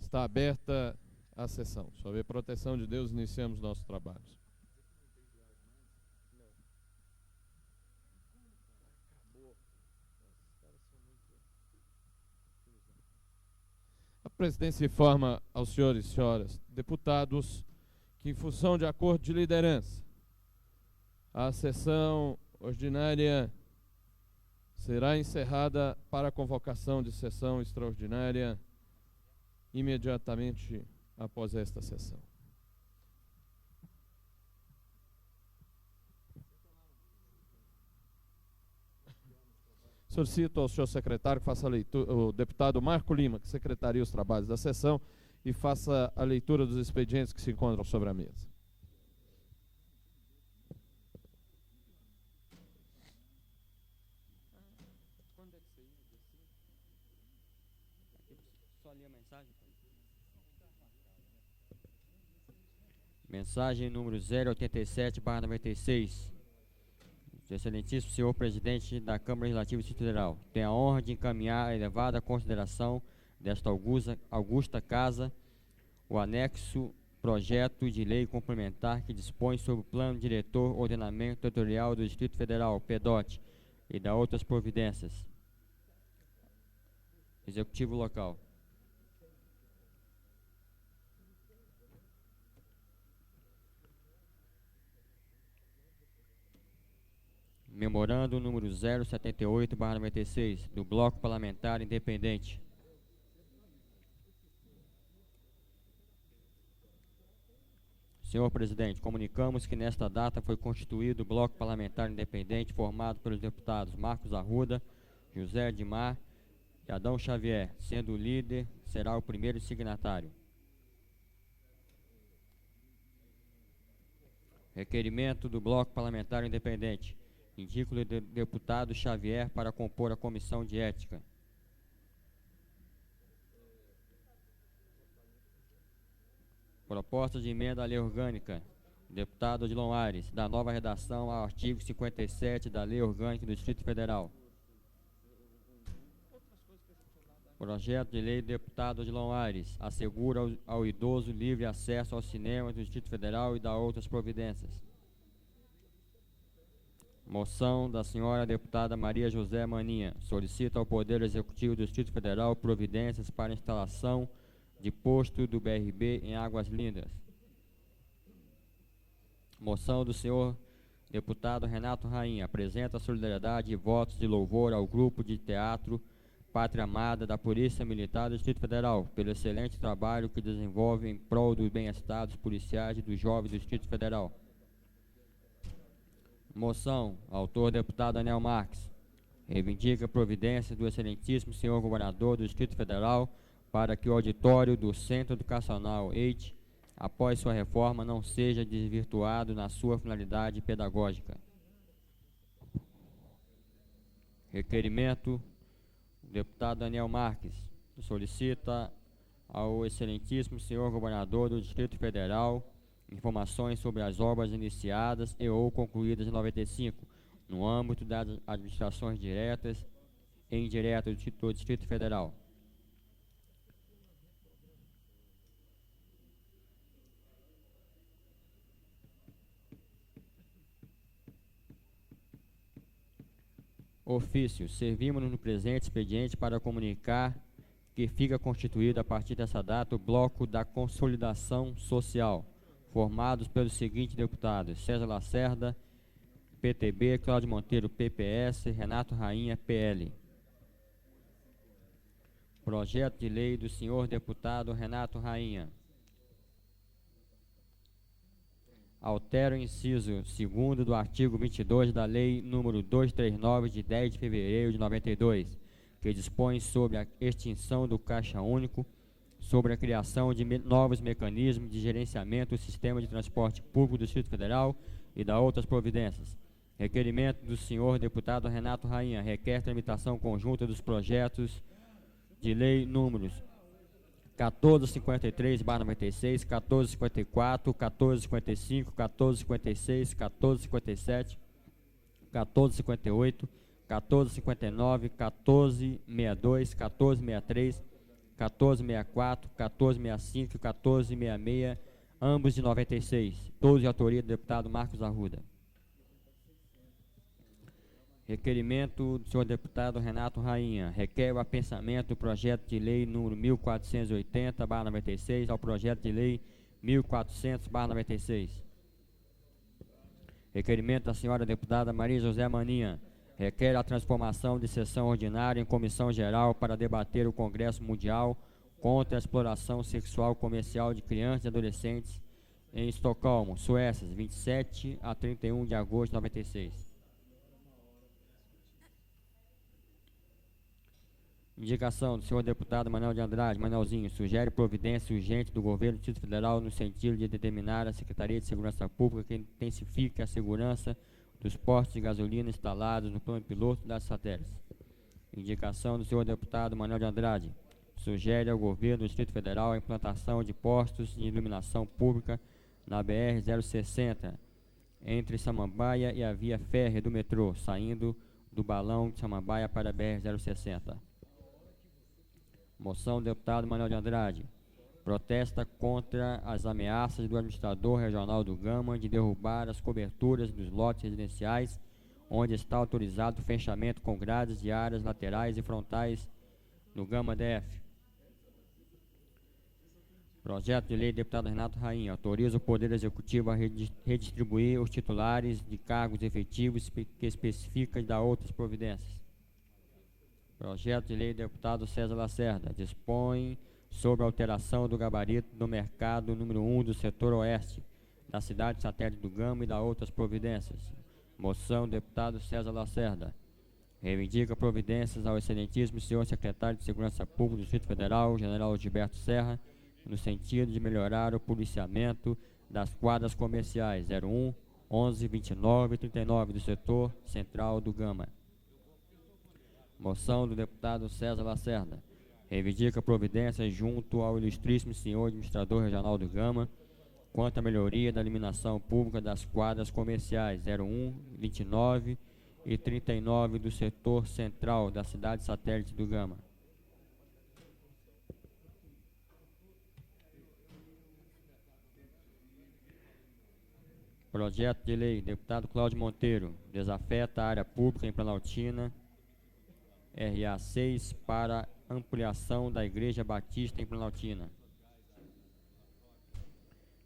Está aberta a sessão. Sob a proteção de Deus, iniciamos nossos trabalhos. A presidência informa aos senhores e senhoras deputados que, em função de acordo de liderança, a sessão ordinária será encerrada para a convocação de sessão extraordinária imediatamente após esta sessão. Solicito ao senhor secretário que faça a leitura, o deputado Marco Lima, que secretaria os trabalhos da sessão, e faça a leitura dos expedientes que se encontram sobre a mesa. Só li a mensagem. Mensagem número 087/96. Excelentíssimo senhor presidente da Câmara Legislativa do Distrito Federal, tenho a honra de encaminhar a elevada consideração desta augusta casa o anexo projeto de lei complementar que dispõe sobre o Plano Diretor Ordenamento Territorial do Distrito Federal, PDOT, e da outras providências. Executivo local. Memorando número 078/96 do Bloco Parlamentar Independente. Senhor presidente, comunicamos que nesta data foi constituído o Bloco Parlamentar Independente formado pelos deputados Marcos Arruda, José Edmar e Adão Xavier, sendo o líder será o primeiro signatário. Requerimento do Bloco Parlamentar Independente. Indico o deputado Xavier para compor a comissão de ética. Proposta de emenda à lei orgânica. Deputado Odilon Ares, da nova redação ao artigo 57 da Lei Orgânica do Distrito Federal. Projeto de lei do deputado Odilon Ares assegura ao idoso livre acesso ao cinema do Distrito Federal e da outras providências. Moção da senhora deputada Maria José Maninha. Solicita ao Poder Executivo do Distrito Federal providências para instalação de posto do BRB em Águas Lindas. Moção do senhor deputado Renato Rainha. Apresenta solidariedade e votos de louvor ao grupo de teatro Pátria Amada da Polícia Militar do Distrito Federal pelo excelente trabalho que desenvolve em prol do bem-estar dos policiais e dos jovens do Distrito Federal. Moção, autor deputado Daniel Marques, reivindica a providência do excelentíssimo senhor governador do Distrito Federal para que o auditório do Centro Educacional EIT, após sua reforma, não seja desvirtuado na sua finalidade pedagógica. Requerimento, o deputado Daniel Marques solicita ao excelentíssimo senhor governador do Distrito Federal informações sobre as obras iniciadas e ou concluídas em 95, no âmbito das administrações diretas e indiretas do Distrito Federal. Ofício. Servimos-nos no presente expediente para comunicar que fica constituído a partir dessa data o Bloco da Consolidação Social, formados pelos seguintes deputados: César Lacerda, PTB, Cláudio Monteiro, PPS, Renato Rainha, PL. Projeto de lei do senhor deputado Renato Rainha. Altera o inciso 2º do artigo 22 da Lei nº 239, de 10 de fevereiro de 92, que dispõe sobre a extinção do Caixa Único, sobre a criação de novos mecanismos de gerenciamento do sistema de transporte público do Distrito Federal e da outras providências. Requerimento do senhor deputado Renato Rainha. Requer tramitação conjunta dos projetos de lei números 1453/96, 1454, 1455, 1456, 1457, 1458, 1459, 1462, 1463, 1464, 1465 e 1466, ambos de 96, todos de autoria do deputado Marcos Arruda. Requerimento do senhor deputado Renato Rainha. Requer o apensamento do projeto de lei número 1480/96 ao projeto de lei 1400/96. Requerimento da senhora deputada Maria José Maninha. Requer a transformação de sessão ordinária em comissão geral para debater o Congresso Mundial contra a exploração sexual comercial de crianças e adolescentes em Estocolmo, Suécia, 27 a 31 de agosto de 96. Indicação do senhor deputado Manuel de Andrade. Manuelzinho, sugere providência urgente do governo do Distrito Federal no sentido de determinar a Secretaria de Segurança Pública que intensifique a segurança dos postos de gasolina instalados no plano piloto das satélites. Indicação do senhor deputado Manuel de Andrade. Sugere ao governo do Distrito Federal a implantação de postos de iluminação pública na BR-060, entre Samambaia e a via férrea do metrô, saindo do balão de Samambaia para a BR-060. Moção do deputado Manuel de Andrade. Protesta contra as ameaças do administrador regional do Gama de derrubar as coberturas dos lotes residenciais onde está autorizado o fechamento com grades de áreas laterais e frontais no Gama DF. Projeto de lei do deputado Renato Rainha. Autoriza o Poder Executivo a redistribuir os titulares de cargos efetivos que especifica e dá outras providências. Projeto de lei do deputado César Lacerda. Dispõe sobre a alteração do gabarito do mercado número 1 do setor oeste da cidade satélite do Gama e dá outras providências. Moção do deputado César Lacerda. Reivindica providências ao excelentíssimo senhor secretário de Segurança Pública do Distrito Federal, general Gilberto Serra, no sentido de melhorar o policiamento das quadras comerciais 01, 11, 29 e 39 do setor central do Gama. Moção do deputado César Lacerda. Reivindica providências junto ao ilustríssimo senhor administrador regional do Gama quanto à melhoria da iluminação pública das quadras comerciais 01, 29 e 39 do setor central da cidade satélite do Gama. Projeto de lei, deputado Cláudio Monteiro. Desafeta a área pública em Planaltina, RA 6, para ampliação da Igreja Batista em Planaltina.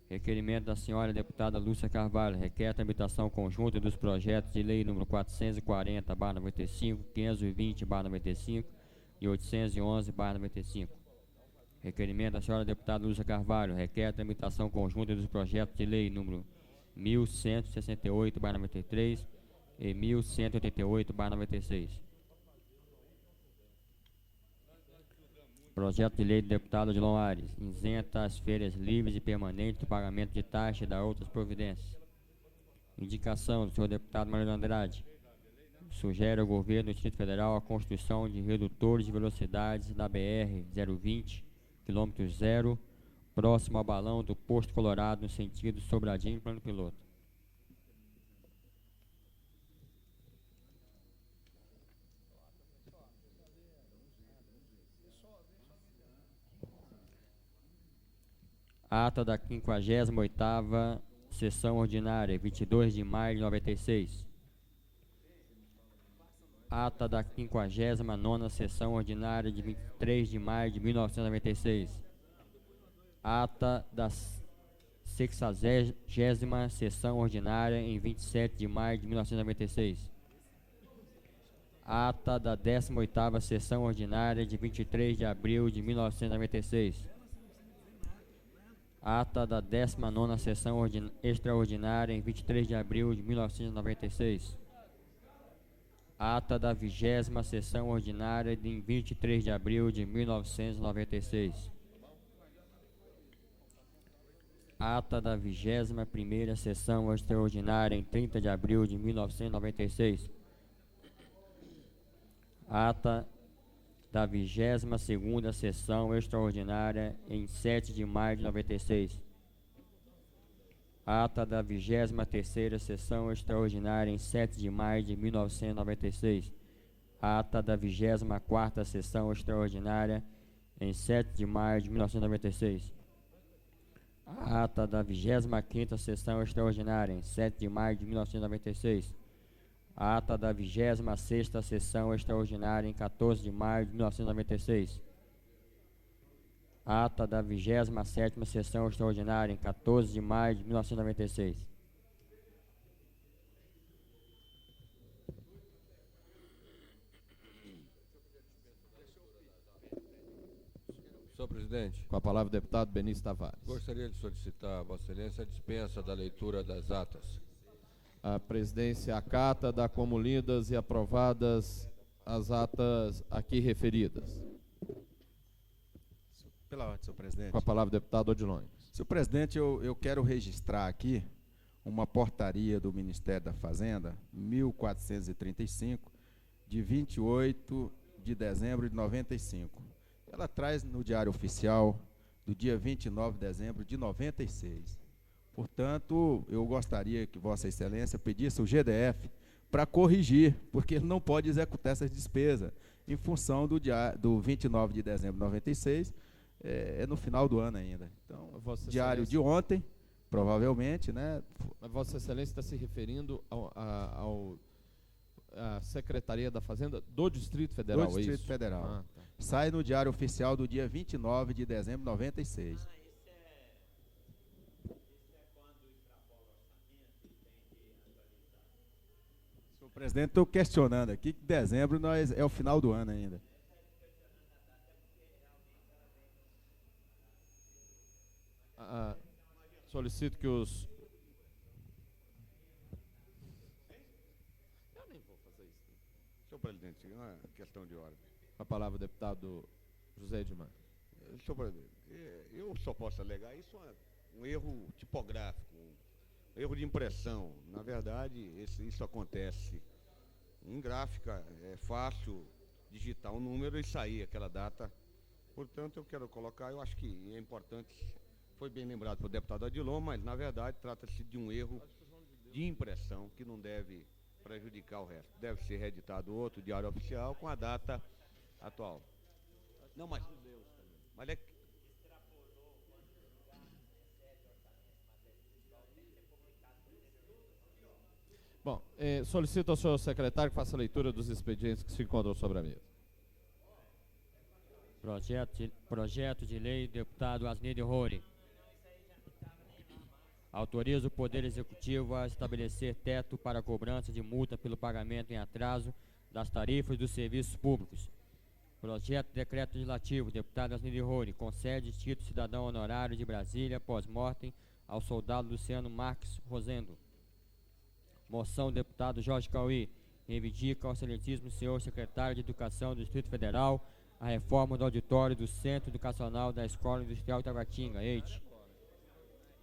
Requerimento da senhora deputada Lúcia Carvalho. Requer a tramitação conjunta dos projetos de lei número 440/95, 520/95 e 811/95. Requerimento da senhora deputada Lúcia Carvalho. Requer a tramitação conjunta dos projetos de lei número 1168/93 e 1188/96. Projeto de lei do deputado Odilon Ares. Isenta as feiras livres e permanentes do pagamento de taxa e da outras providências. Indicação do senhor deputado Manuel Andrade. Sugere ao governo do Distrito Federal a construção de redutores de velocidades da BR-020, quilômetro 0, próximo ao balão do Posto Colorado, no sentido Sobradinho e Plano Piloto. Ata da 58ª sessão ordinária, 22 de maio de 96. Ata da 59ª sessão ordinária, de 23 de maio de 1996. Ata da 60ª sessão ordinária, em 27 de maio de 1996. Ata da 18ª sessão ordinária, de 23 de abril de 1996. Ata da 19ª sessão extraordinária, em 23 de abril de 1996. Ata da 20ª sessão ordinária, em 23 de abril de 1996. Ata da 21ª sessão extraordinária, em 30 de abril de 1996. Ata da 22ª sessão extraordinária, em 7 de maio de 96. Ata da 23ª sessão extraordinária, em 7 de maio de 1996. Ata da 24ª sessão extraordinária, em 7 de maio de 1996. A ata da 25ª sessão extraordinária, em 7 de maio de 1996. A ata da 26ª sessão extraordinária, em 14 de maio de 1996. A ata da 27ª sessão extraordinária, em 14 de maio de 1996. Senhor presidente, Com a palavra o deputado Benício Tavares. gostaria de solicitar a Vossa Excelência a dispensa da leitura das atas. A presidência acata, dá como lidas e aprovadas as atas aqui referidas. Pela ordem, senhor presidente. Com a palavra o deputado Odilon. Senhor presidente, eu quero registrar aqui uma portaria do Ministério da Fazenda, 1435, de 28 de dezembro de 95. Ela traz no Diário Oficial do dia 29 de dezembro de 96. Portanto, eu gostaria que Vossa Excelência pedisse o GDF para corrigir, porque ele não pode executar essas despesas, em função do 29 de dezembro de 96, é no final do ano ainda. Então, diário de ontem, provavelmente, né? Vossa Excelência está se referindo à Secretaria da Fazenda do Distrito Federal, Do Distrito Federal. Ah, tá. Sai no Diário Oficial do dia 29 de dezembro de 96. Senhor presidente, estou questionando aqui que dezembro é o final do ano ainda. Solicito que os... Eu nem vou fazer isso. Senhor presidente, uma questão de ordem. Com a palavra o deputado José Edmar. Senhor presidente, eu só posso alegar isso um erro tipográfico, um erro de impressão. Na verdade, isso acontece em gráfica, é fácil digitar um número e sair aquela data. Portanto, eu quero colocar, eu acho que é importante, foi bem lembrado pelo deputado Odilon, mas na verdade trata-se de um erro de impressão que não deve prejudicar o resto. Deve ser reeditado outro diário oficial com a data atual. Não, mas é que... Bom, solicito ao senhor secretário que faça a leitura dos expedientes que se encontram sobre a mesa. Projeto de lei, deputado Asnide Roure. Autoriza o Poder Executivo a estabelecer teto para a cobrança de multa pelo pagamento em atraso das tarifas dos serviços públicos. Projeto de decreto legislativo, deputado Asnide Roure, concede título cidadão honorário de Brasília, pós-mortem, ao soldado Luciano Marques Rosendo. Moção, deputado Jorge Cauí, reivindica ao excelentíssimo senhor secretário de Educação do Distrito Federal a reforma do auditório do Centro Educacional da Escola Industrial Taguatinga, EIT.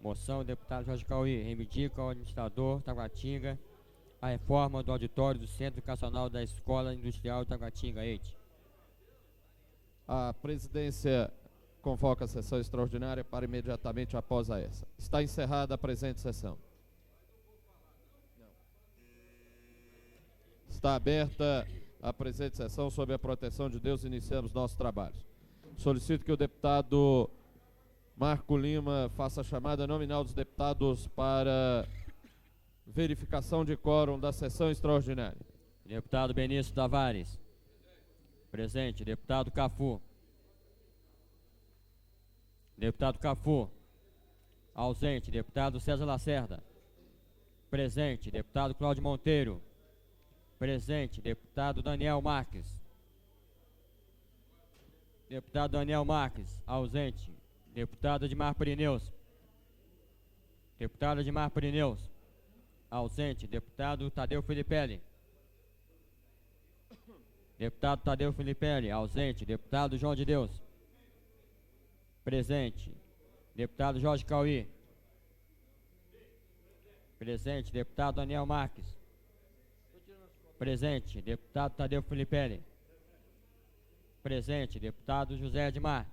Moção, deputado Jorge Cauí, reivindica ao administrador Taguatinga a reforma do auditório do Centro Educacional da Escola Industrial Taguatinga, EIT. A presidência convoca a sessão extraordinária para imediatamente após a essa. Está encerrada a presente sessão. Está aberta a presente sessão sob a proteção de Deus. Iniciamos nossos trabalhos. Solicito que o deputado Marco Lima faça a chamada nominal dos deputados para verificação de quórum da sessão extraordinária. Deputado Benício Tavares. Presente. Deputado Cafu. Deputado Cafu. Ausente. Deputado César Lacerda. Presente. Deputado Cláudio Monteiro. Presente. Deputado Daniel Marques. Deputado Daniel Marques. Ausente. Deputado Edmar Pirineus. Deputado Edmar Pirineus. Ausente. Deputado Tadeu Filipelli. Deputado Tadeu Filipelli. Ausente. Deputado João de Deus. Presente. Deputado Jorge Cauí. Presente. Deputado Daniel Marques. Presente. Deputado Tadeu Filipelli. Presente. Deputado José Edmar.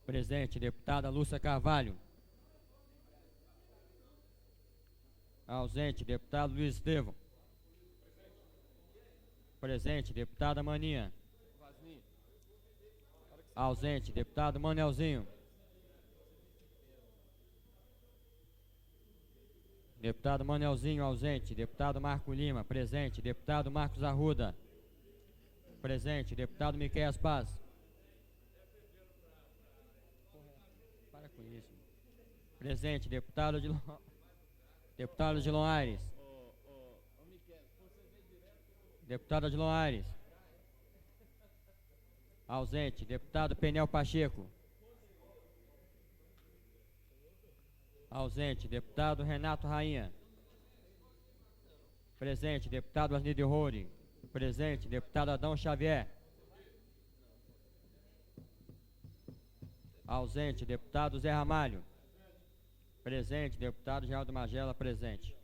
Presente. Deputada Lúcia Carvalho. Ausente. Deputado Luiz Estevão. Presente. Deputada Maninha. Ausente. Deputado Manelzinho. Deputado Manelzinho, ausente. Deputado Marco Lima, presente. Deputado Marcos Arruda, presente. Deputado Miqueias Paz. Para com isso. Presente. Deputado Odilon Aires. Deputado Odilon Aires. Ausente. Deputado Penel Pacheco. Ausente. Deputado Renato Rainha. Presente. Deputado Asnídio Roure. Presente. Deputado Adão Xavier. Ausente. Deputado Zé Ramalho. Presente. Deputado Geraldo Magela. Presente.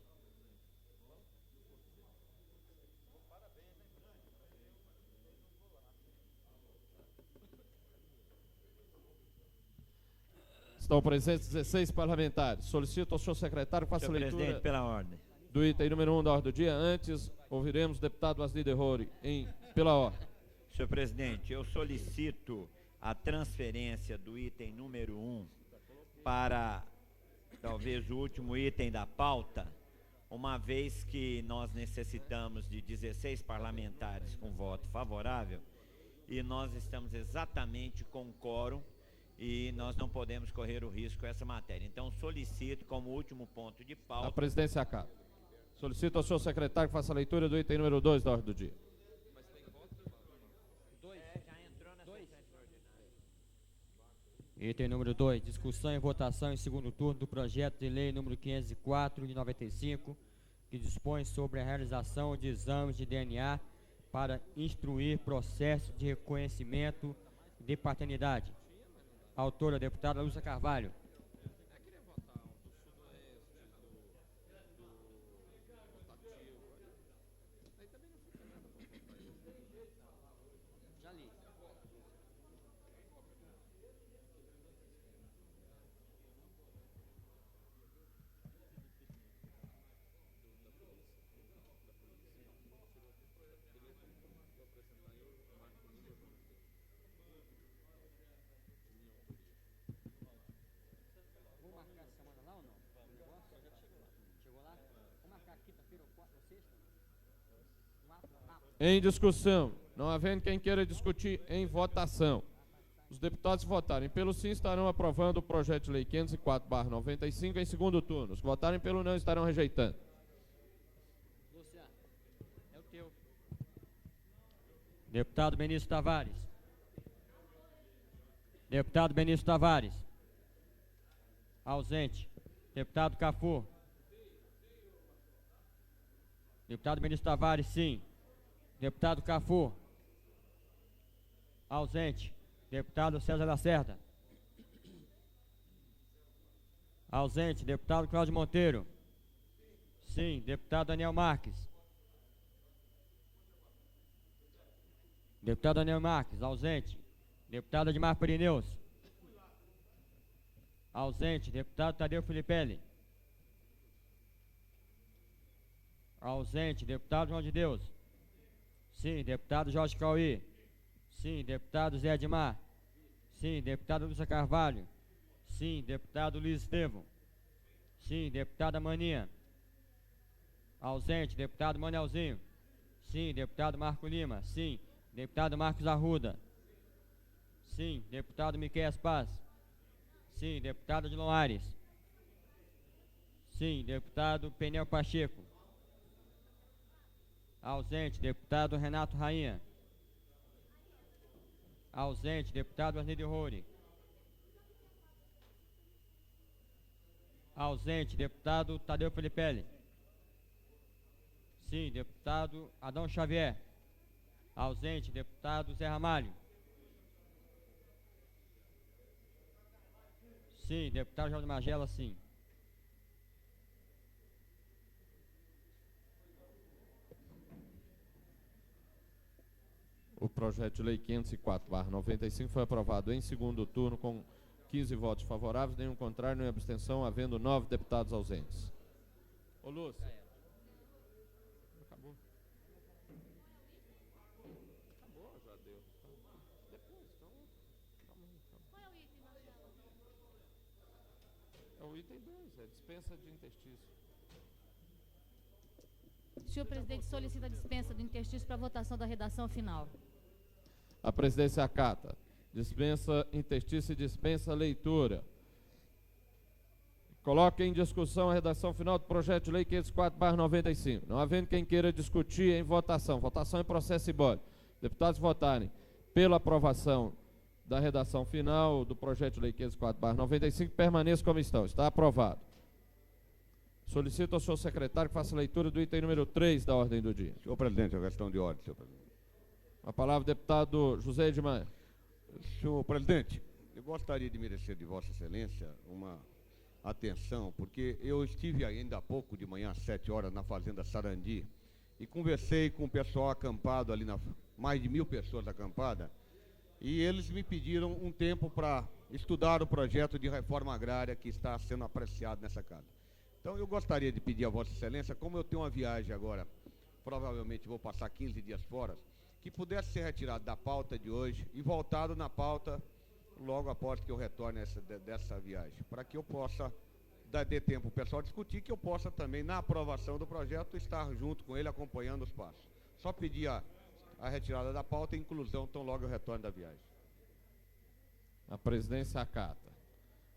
Estão presentes 16 parlamentares. Solicito ao senhor secretário que faça a leitura presidente, pela ordem. do item número 1 da ordem do dia. Antes, ouviremos o deputado Asnídio Roure pela ordem. Senhor presidente, eu solicito a transferência do item número 1 para, talvez, o último item da pauta, uma vez que nós necessitamos de 16 parlamentares com voto favorável e nós estamos exatamente com quórum e nós não podemos correr o risco com essa matéria. Então, solicito como último ponto de pauta... A presidência acaba. Solicito ao senhor secretário que faça a leitura do item número 2 da ordem do dia. Item número 2, discussão e votação em segundo turno do projeto de lei número 504 de 95, que dispõe sobre a realização de exames de DNA para instruir processo de reconhecimento de paternidade. Autora, deputada Lúcia Carvalho. Em discussão, não havendo quem queira discutir em votação, os deputados que votarem pelo sim estarão aprovando o projeto de lei 504/95 em segundo turno. Os que votarem pelo não estarão rejeitando. Luciano, é o teu. Deputado Benício Tavares. Deputado Benício Tavares. Ausente. Deputado Cafu. Deputado Benício Tavares, sim. Deputado Cafu. Ausente. Deputado César Lacerda. Ausente. Deputado Cláudio Monteiro. Sim. Deputado Daniel Marques. Deputado Daniel Marques, ausente. Deputado Edmar Perineus. Ausente. Deputado Tadeu Filipelli. Ausente. Deputado João de Deus. Sim. Deputado Jorge Cauí. Sim. Deputado Zé Edmar. Sim. Deputado Lúcia Carvalho. Sim. Deputado Luiz Estevão. Sim. Deputada Maninha. Ausente. Deputado Manelzinho. Sim. Deputado Marco Lima. Sim. Deputado Marcos Arruda. Sim. Deputado Miqueias Paz. Sim. Deputado Odilon Aires. Sim. Deputado Penel Pacheco. Ausente. Deputado Renato Rainha. Ausente. Deputado Asnídio Roure. Ausente. Deputado Tadeu Filipelli. Sim. Deputado Adão Xavier. Ausente. Deputado Zé Ramalho. Sim. Deputado Geraldo Magela, sim. O projeto de lei 504/95 foi aprovado em segundo turno com 15 votos favoráveis, nenhum contrário, nenhuma abstenção, havendo 9 deputados ausentes. Ô Lúcio. Acabou. Acabou, já deu. Depois, então, É o item 2, é dispensa de interstício. Senhor presidente, solicita a dispensa do interstício para votação da redação final. A presidência acata. Dispensa interstício e dispensa a leitura. Coloque em discussão a redação final do projeto de lei 504/95. Não havendo quem queira discutir em votação. Votação em processo simbólico. Deputados votarem pela aprovação da redação final do projeto de lei 504/95, permaneça como estão. Está aprovado. Solicito ao senhor secretário que faça a leitura do item número 3 da ordem do dia. Senhor presidente, a questão de ordem, senhor presidente. A palavra ao deputado José Edmaia. Senhor presidente, eu gostaria de merecer de Vossa Excelência uma atenção, porque eu estive ainda há pouco de manhã, às 7 horas, na Fazenda Sarandi, e conversei com o pessoal acampado ali, mais de 1000 pessoas acampadas, e eles me pediram um tempo para estudar o projeto de reforma agrária que está sendo apreciado nessa casa. Então eu gostaria de pedir a Vossa Excelência, como eu tenho uma viagem agora, provavelmente vou passar 15 dias fora, que pudesse ser retirado da pauta de hoje e voltado na pauta logo após que eu retorne dessa viagem, para que eu possa dar tempo ao pessoal discutir, que eu possa também, na aprovação do projeto, estar junto com ele, acompanhando os passos. Só pedir a retirada da pauta e inclusão tão logo eu retorno da viagem. A presidência acata.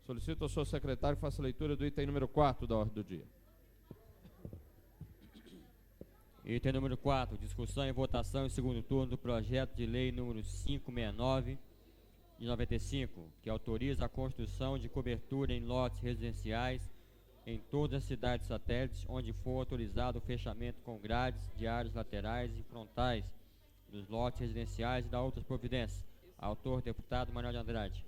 Solicito ao senhor secretário que faça a leitura do item número 4 da ordem do dia. Item número 4, discussão e votação em segundo turno do projeto de lei número 569 de 95, que autoriza a construção de cobertura em lotes residenciais em todas as cidades satélites onde for autorizado o fechamento com grades de áreas laterais e frontais dos lotes residenciais e da outras providências. Autor, deputado Manuel de Andrade.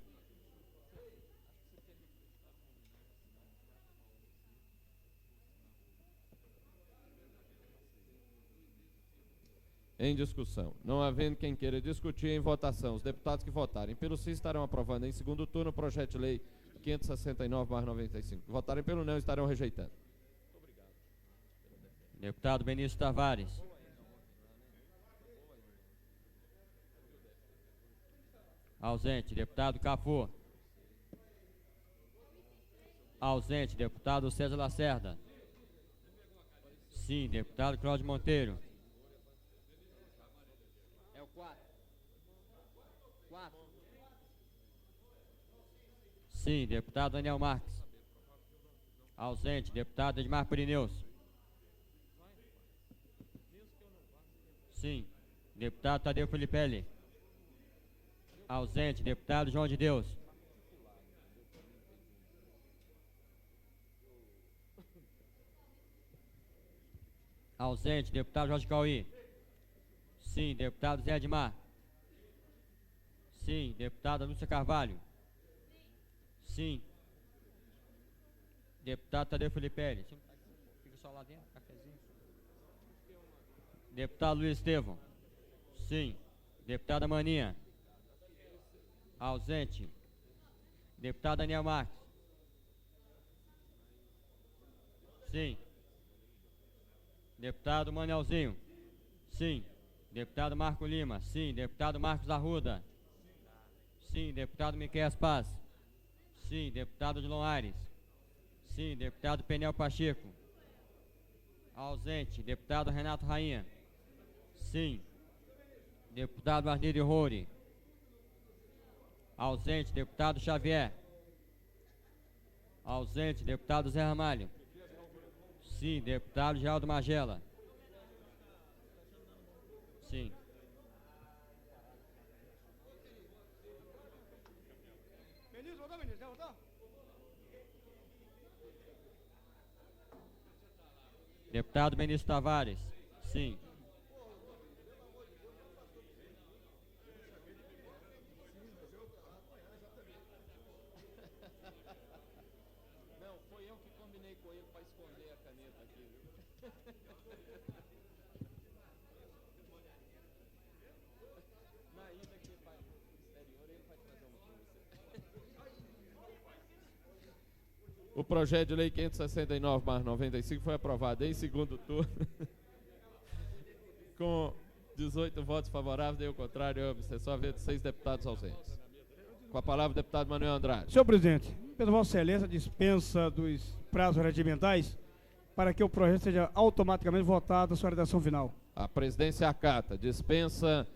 Em discussão. Não havendo quem queira discutir, em votação. Os deputados que votarem pelo sim estarão aprovando em segundo turno o projeto de lei 569/95. Que votarem pelo não estarão rejeitando. Deputado Benício Tavares. Ausente. Deputado Cafu. Ausente. Deputado César Lacerda. Sim. Deputado Cláudio Monteiro. É o 4. Sim. Deputado Daniel Marques. Ausente. Deputado Edmar Pirineus. Sim. Deputado Tadeu Filipelli. Ausente. Deputado João de Deus. Ausente. Deputado Jorge Cauí. Sim. Deputado Zé Edmar. Sim. Deputada Lúcia Carvalho. Sim. Deputado Tadeu Filipelli. Fica só lá dentro, cafezinho. Deputado Luiz Estevão. Sim. Deputada Maninha. Ausente. Deputado Daniel Marques. Sim. Deputado Manelzinho. Sim. Deputado Marco Lima. Sim. Deputado Marcos Arruda. Sim. Deputado Miquel Paz. Sim. Deputado Odilon Aires. Sim. Deputado Penel Pacheco. Ausente. Deputado Renato Rainha. Sim. Deputado Arnildo Roure. Ausente. Deputado Xavier. Ausente. Deputado Zé Ramalho. Sim. Deputado Geraldo Magela. Sim. Deputado Benício Tavares. Sim. Não, foi eu que combinei com ele para esconder a caneta aqui, viu? Na ida que vai pro exterior, ele vai trazer uma para você. O projeto de lei 569/95 foi aprovado em segundo turno, com 18 votos favoráveis, deu o contrário, abstenção, havendo 6 deputados ausentes. Com a palavra o deputado Manuel Andrade. Senhor presidente, Peço Vossa Excelência dispensa dos prazos regimentais para que o projeto seja automaticamente votado a sua redação final. A presidência acata, dispensa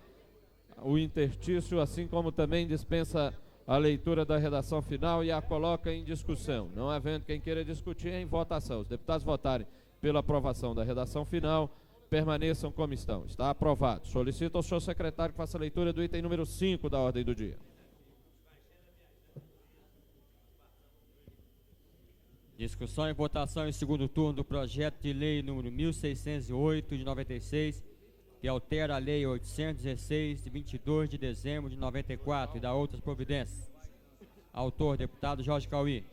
o interstício, assim como também dispensa a leitura da redação final e a coloca em discussão. Não havendo quem queira discutir, em votação. Os deputados votarem pela aprovação da redação final, permaneçam como estão. Está aprovado. Solicito ao senhor secretário que faça a leitura do item número 5 da ordem do dia. Discussão e votação em segundo turno do projeto de lei número 1608 de 96, que altera a lei 816 de 22 de dezembro de 94 e dá outras providências. Autor, deputado Jorge Cauí.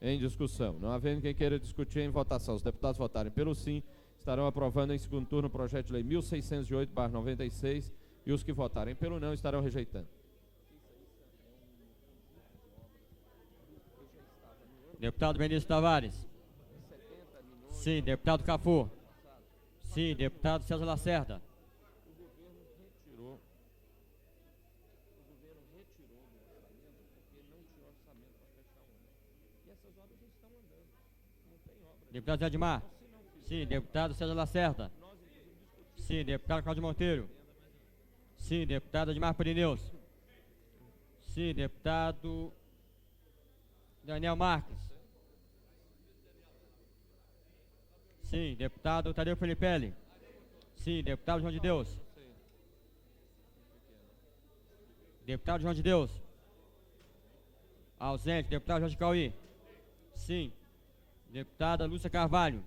Em discussão. Não havendo quem queira discutir, em votação. Os deputados votarem pelo sim, estarão aprovando em segundo turno o projeto de lei 1608/96 e os que votarem pelo não estarão rejeitando. Deputado Benício Tavares. Sim. Deputado Cafu. Sim. Deputado César Lacerda. Deputado Zé Edmar. Sim. Deputado César Lacerda. Sim. Deputado Cláudio Monteiro. Sim. Deputado Edmar Pirineus. Sim. Deputado Daniel Marques. Sim. Deputado Tadeu Felipelli. Sim. Deputado João de Deus. Deputado João de Deus. Ausente. Deputado Jorge Cauí. Sim. Deputada Lúcia Carvalho.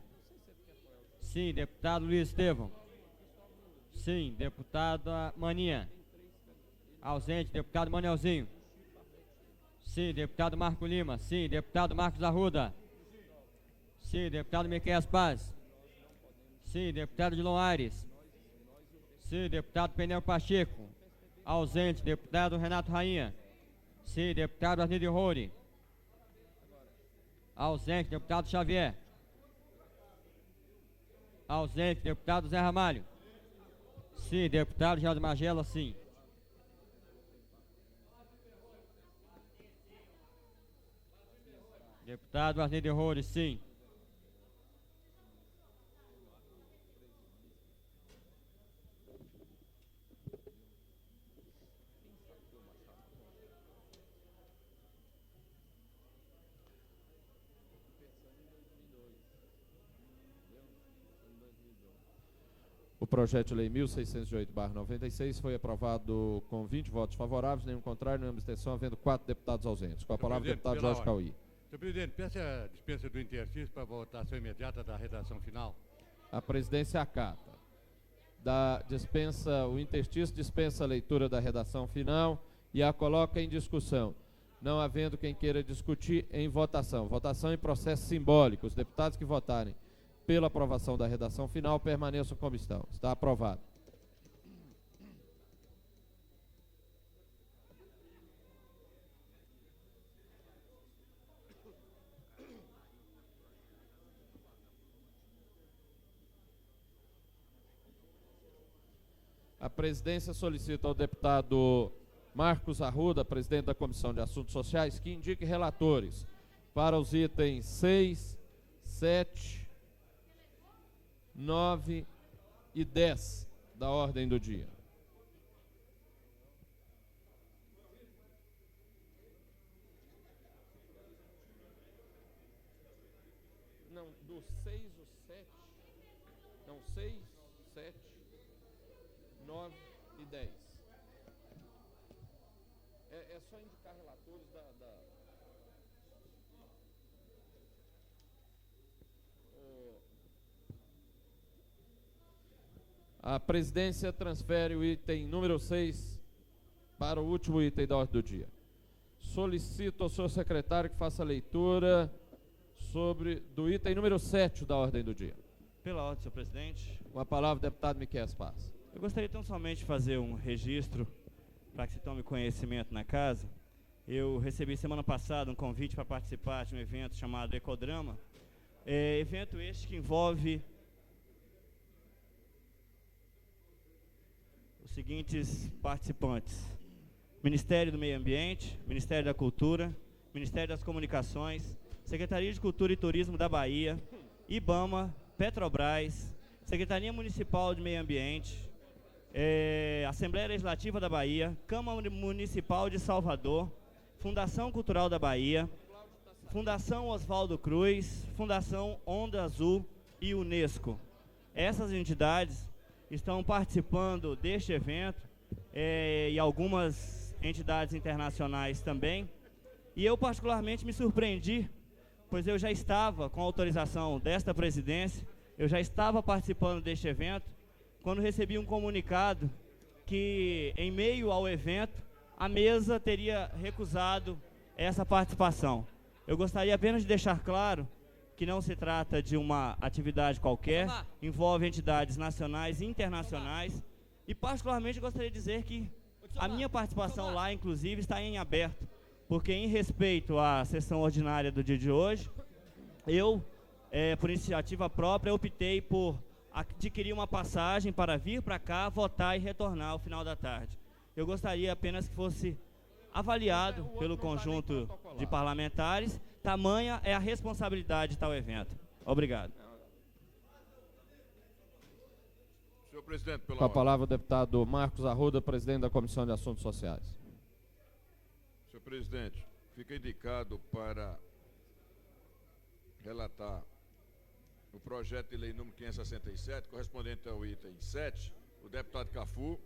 Sim. Deputado Luiz Estevão. Sim. Deputada Maninha. Ausente. Deputado Manelzinho. Sim. Deputado Marco Lima. Sim. Deputado Marcos Arruda. Sim. Deputado Miqueias Paz. Sim. Deputado Dilon Aires. Sim. Deputado Penel Pacheco. Ausente. Deputado Renato Rainha. Sim. Deputado Arnildo Roure. Ausente. Deputado Xavier. Ausente. Deputado Zé Ramalho. Sim. Deputado Geraldo Magela. Sim. Deputado Arnildo Roure. Sim. O projeto de lei 1608/96 foi aprovado com 20 votos favoráveis, nenhum contrário, nenhuma abstenção, havendo 4 deputados ausentes. Com a palavra, o deputado Jorge Cauí. Senhor presidente, peço a dispensa do interstício para votação imediata da redação final. A presidência acata. O interstício dispensa a leitura da redação final e a coloca em discussão. Não havendo quem queira discutir, em votação. Votação em processo simbólico. Os deputados que votarem pela aprovação da redação final permaneçam como estão. Está aprovado. A presidência solicita ao deputado Marcos Arruda, presidente da Comissão de Assuntos Sociais, que indique relatores para os itens 6, 7, 9 e 10 da ordem do dia. Não, do 6, o 7. Não, 6, 7, 9 e 10. É só indicar relatores A presidência transfere o item número 6 para o último item da ordem do dia. Solicito ao senhor secretário que faça a leitura do item número 7 da ordem do dia. Pela ordem, senhor presidente. Com a palavra, o deputado Miqueias Paz. Eu gostaria tão somente de fazer um registro para que se tome conhecimento na casa. Eu recebi semana passada um convite para participar de um evento chamado Ecodrama. Evento este que envolve os seguintes participantes: Ministério do Meio Ambiente, Ministério da Cultura, Ministério das Comunicações, Secretaria de Cultura e Turismo da Bahia, IBAMA, Petrobras, Secretaria Municipal de Meio Ambiente, Assembleia Legislativa da Bahia, Câmara Municipal de Salvador, Fundação Cultural da Bahia, Fundação Oswaldo Cruz, Fundação Onda Azul e Unesco. Essas entidades estão participando deste evento e algumas entidades internacionais também. E eu particularmente me surpreendi, pois eu já estava com autorização desta presidência, eu já estava participando deste evento, quando recebi um comunicado que, em meio ao evento, a mesa teria recusado essa participação. Eu gostaria apenas de deixar claro que não se trata de uma atividade qualquer, envolve entidades nacionais e internacionais, e particularmente gostaria de dizer que a minha participação lá, inclusive, está em aberto, porque em respeito à sessão ordinária do dia de hoje, eu, por iniciativa própria, optei por adquirir uma passagem para vir para cá, votar e retornar ao final da tarde. Eu gostaria apenas que fosse avaliado pelo conjunto de parlamentares, tamanha é a responsabilidade de tal evento. Obrigado. Senhor presidente, pela Com a ordem. palavra o deputado Marcos Arruda, presidente da Comissão de Assuntos Sociais. Senhor presidente, fica indicado para relatar o projeto de lei número 567, correspondente ao item 7, o deputado Cafu.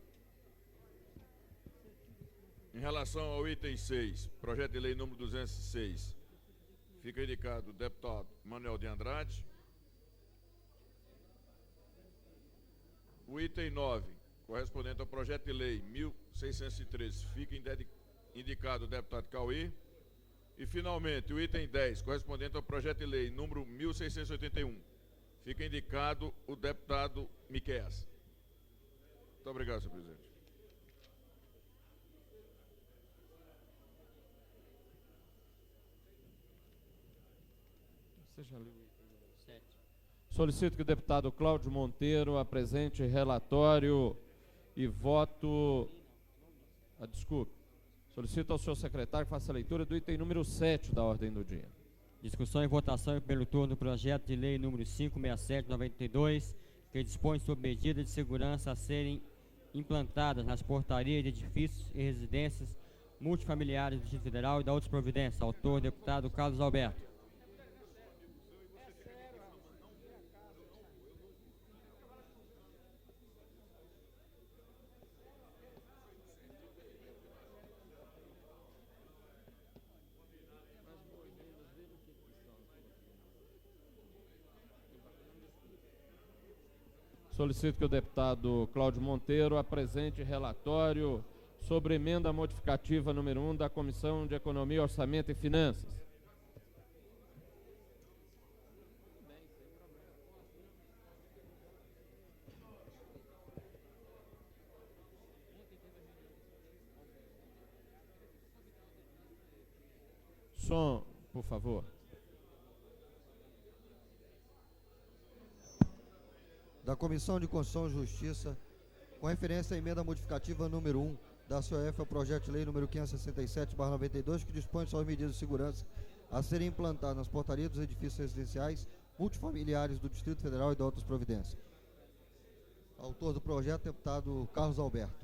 Em relação ao item 6, projeto de lei número 206, fica indicado o deputado Manuel de Andrade. O item 9, correspondente ao projeto de lei 1613, fica indicado o deputado Cauê. E, finalmente, o item 10, correspondente ao projeto de lei número 1681, fica indicado o deputado Miqueias. Muito obrigado, senhor presidente. Solicito que o deputado Cláudio Monteiro apresente relatório e voto. Desculpe. Solicito ao senhor secretário que faça a leitura do item número 7 da ordem do dia. Discussão e votação em primeiro turno do projeto de lei número 567/92, que dispõe sobre medidas de segurança a serem implantadas nas portarias de edifícios e residências multifamiliares do Distrito Federal e da outras providências. Autor, deputado Carlos Alberto. Solicito que o deputado Cláudio Monteiro apresente relatório sobre emenda modificativa número 1 da Comissão de Economia, Orçamento e Finanças. Som, por favor. Da Comissão de Constituição e Justiça, com referência à emenda modificativa número 1 da COF ao projeto de lei número 567/92, que dispõe sobre medidas de segurança a serem implantadas nas portarias dos edifícios residenciais multifamiliares do Distrito Federal e de outras providências. Autor do projeto, deputado Carlos Alberto.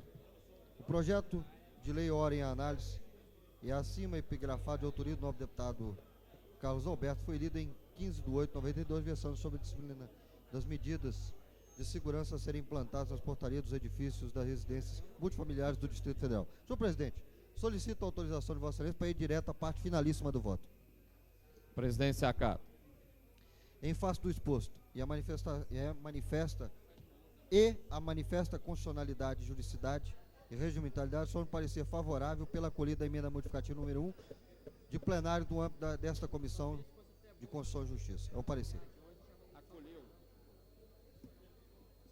O projeto de lei ora em análise e acima epigrafado de autoria do novo deputado Carlos Alberto foi lido em 15/8/92, versando sobre a disciplina das medidas de segurança a serem implantadas nas portarias dos edifícios das residências multifamiliares do Distrito Federal. Senhor presidente, solicito a autorização de Vossa Excelência para ir direto à parte finalíssima do voto. Presidência acata. Em face do exposto e a manifesta constitucionalidade, juridicidade e regimentalidade, só um parecer favorável pela acolhida da emenda modificativa número 1 de plenário do âmbito desta Comissão de Constituição e Justiça. É um parecer.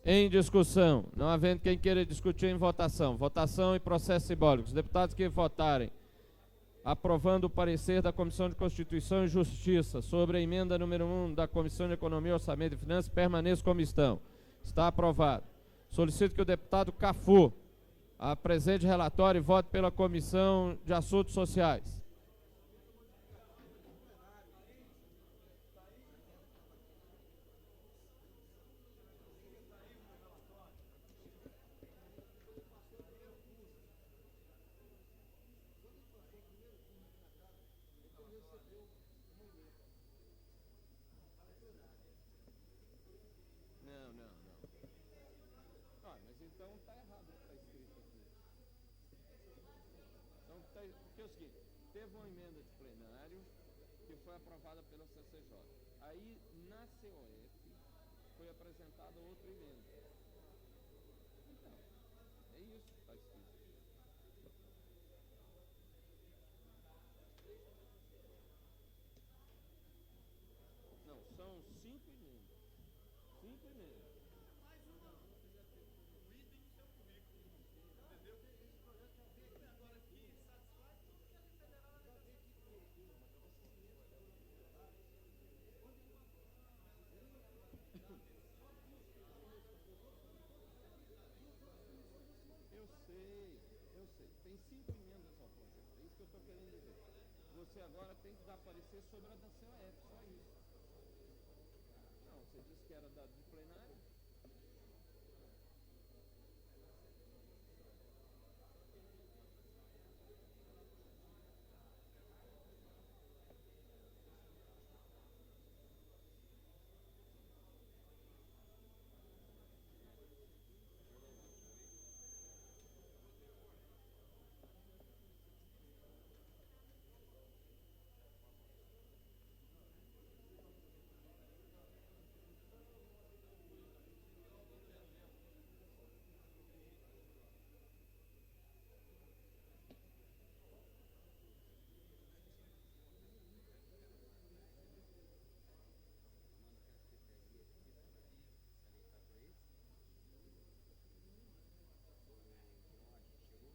Em discussão. Não havendo quem queira discutir em votação. Votação e processos simbólicos. Deputados que votarem aprovando o parecer da Comissão de Constituição e Justiça sobre a emenda número 1 da Comissão de Economia, Orçamento e Finanças, permaneçam como estão. Está aprovado. Solicito que o deputado Cafu apresente relatório e vote pela Comissão de Assuntos Sociais. Mas então está errado o que está escrito aqui. Então, porque é o seguinte, teve uma emenda de plenário que foi aprovada pela CCJ. Aí, na COF, foi apresentada outra emenda. Então, é isso que está escrito. Não, são 5 emendas. 5 emendas. Eu sei. Tem 5 emendas ao projeto. É isso que eu estou querendo dizer. Você agora tem que dar parecer sobre a da COF, só isso. Não, você disse que era da de plenário.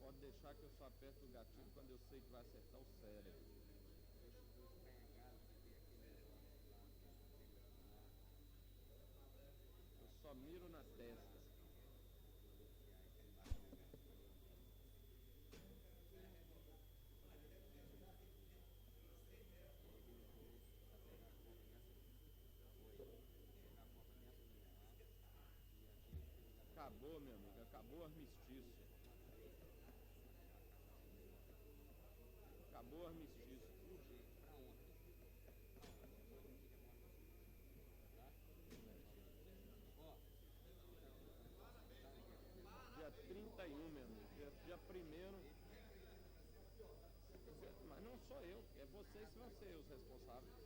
Pode deixar que eu só aperto o gatilho quando eu sei que vai acertar o cérebro. Eu só miro na testa. Acabou, meu amigo, acabou o armistício. Acabou o armistício. Dia 31, meu amigo. Dia 1º. Mas não sou eu, é vocês que vão ser os responsáveis.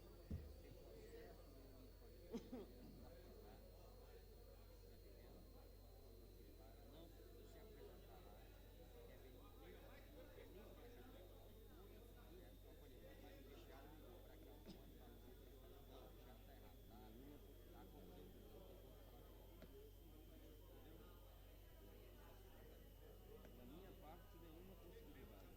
Da minha parte, nenhuma possibilidade.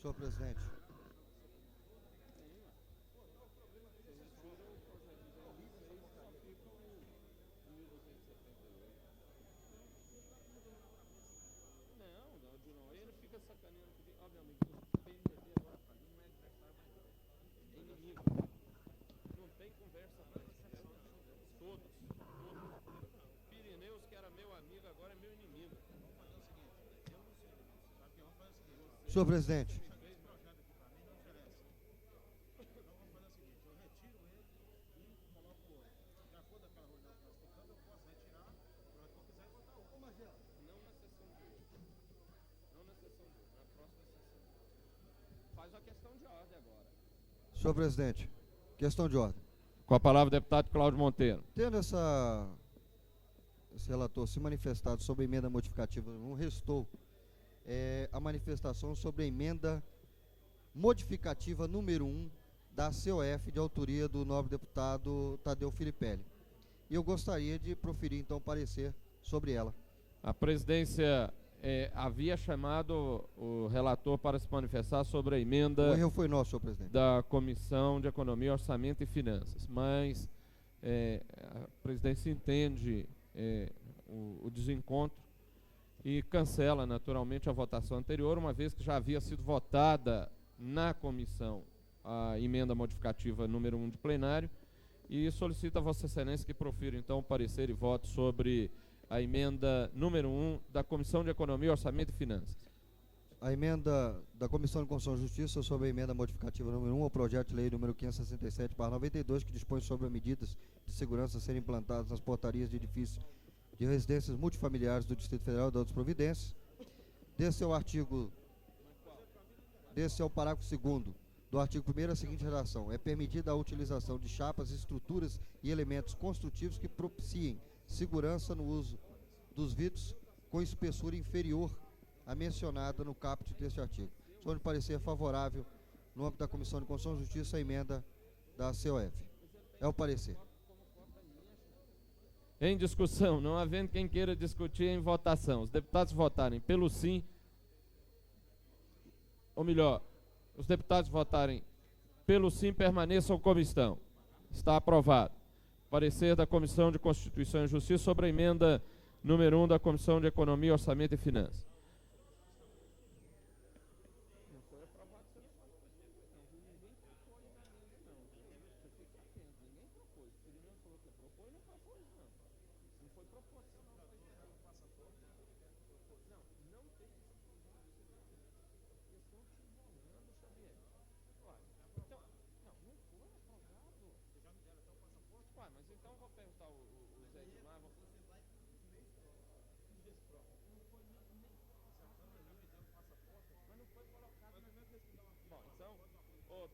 Senhor presidente. Pirineus, que era meu amigo, agora é meu inimigo. Senhor presidente. Faz a questão de ordem agora. Senhor presidente, questão de ordem. Com a palavra, o deputado Cláudio Monteiro. Tendo esse relator se manifestado sobre a emenda modificativa, não restou a manifestação sobre a emenda modificativa número 1 da COF, de autoria do nobre deputado Tadeu Filipelli. E eu gostaria de proferir, então, parecer sobre ela. A presidência havia chamado o relator para se manifestar sobre a emenda... O erro foi nosso, senhor presidente. ...da Comissão de Economia, Orçamento e Finanças. Mas a presidência entende o desencontro e cancela, naturalmente, a votação anterior, uma vez que já havia sido votada na comissão a emenda modificativa número 1 de plenário, e solicita a Vossa Excelência que profira, então, o parecer e voto sobre a emenda número 1 da Comissão de Economia, Orçamento e Finanças. A emenda da Comissão de Constituição e Justiça sobre a emenda modificativa número 1 ao projeto de lei número 567/92, que dispõe sobre medidas de segurança a serem implantadas nas portarias de edifícios de residências multifamiliares do Distrito Federal e de outras providências. Desse é o parágrafo 2º do artigo 1º, a seguinte redação: é permitida a utilização de chapas, estruturas e elementos construtivos que propiciem segurança no uso dos vidros com espessura inferior à mencionada no caput deste artigo. Sou de parecer favorável, no âmbito da Comissão de Constituição e Justiça, a emenda da COF. É o parecer. Em discussão, não havendo quem queira discutir, em votação. Os deputados votarem pelo sim, ou melhor, os deputados votarem pelo sim, permaneçam como estão. Está aprovado. Parecer da Comissão de Constituição e Justiça sobre a emenda número 1 da Comissão de Economia, Orçamento e Finanças.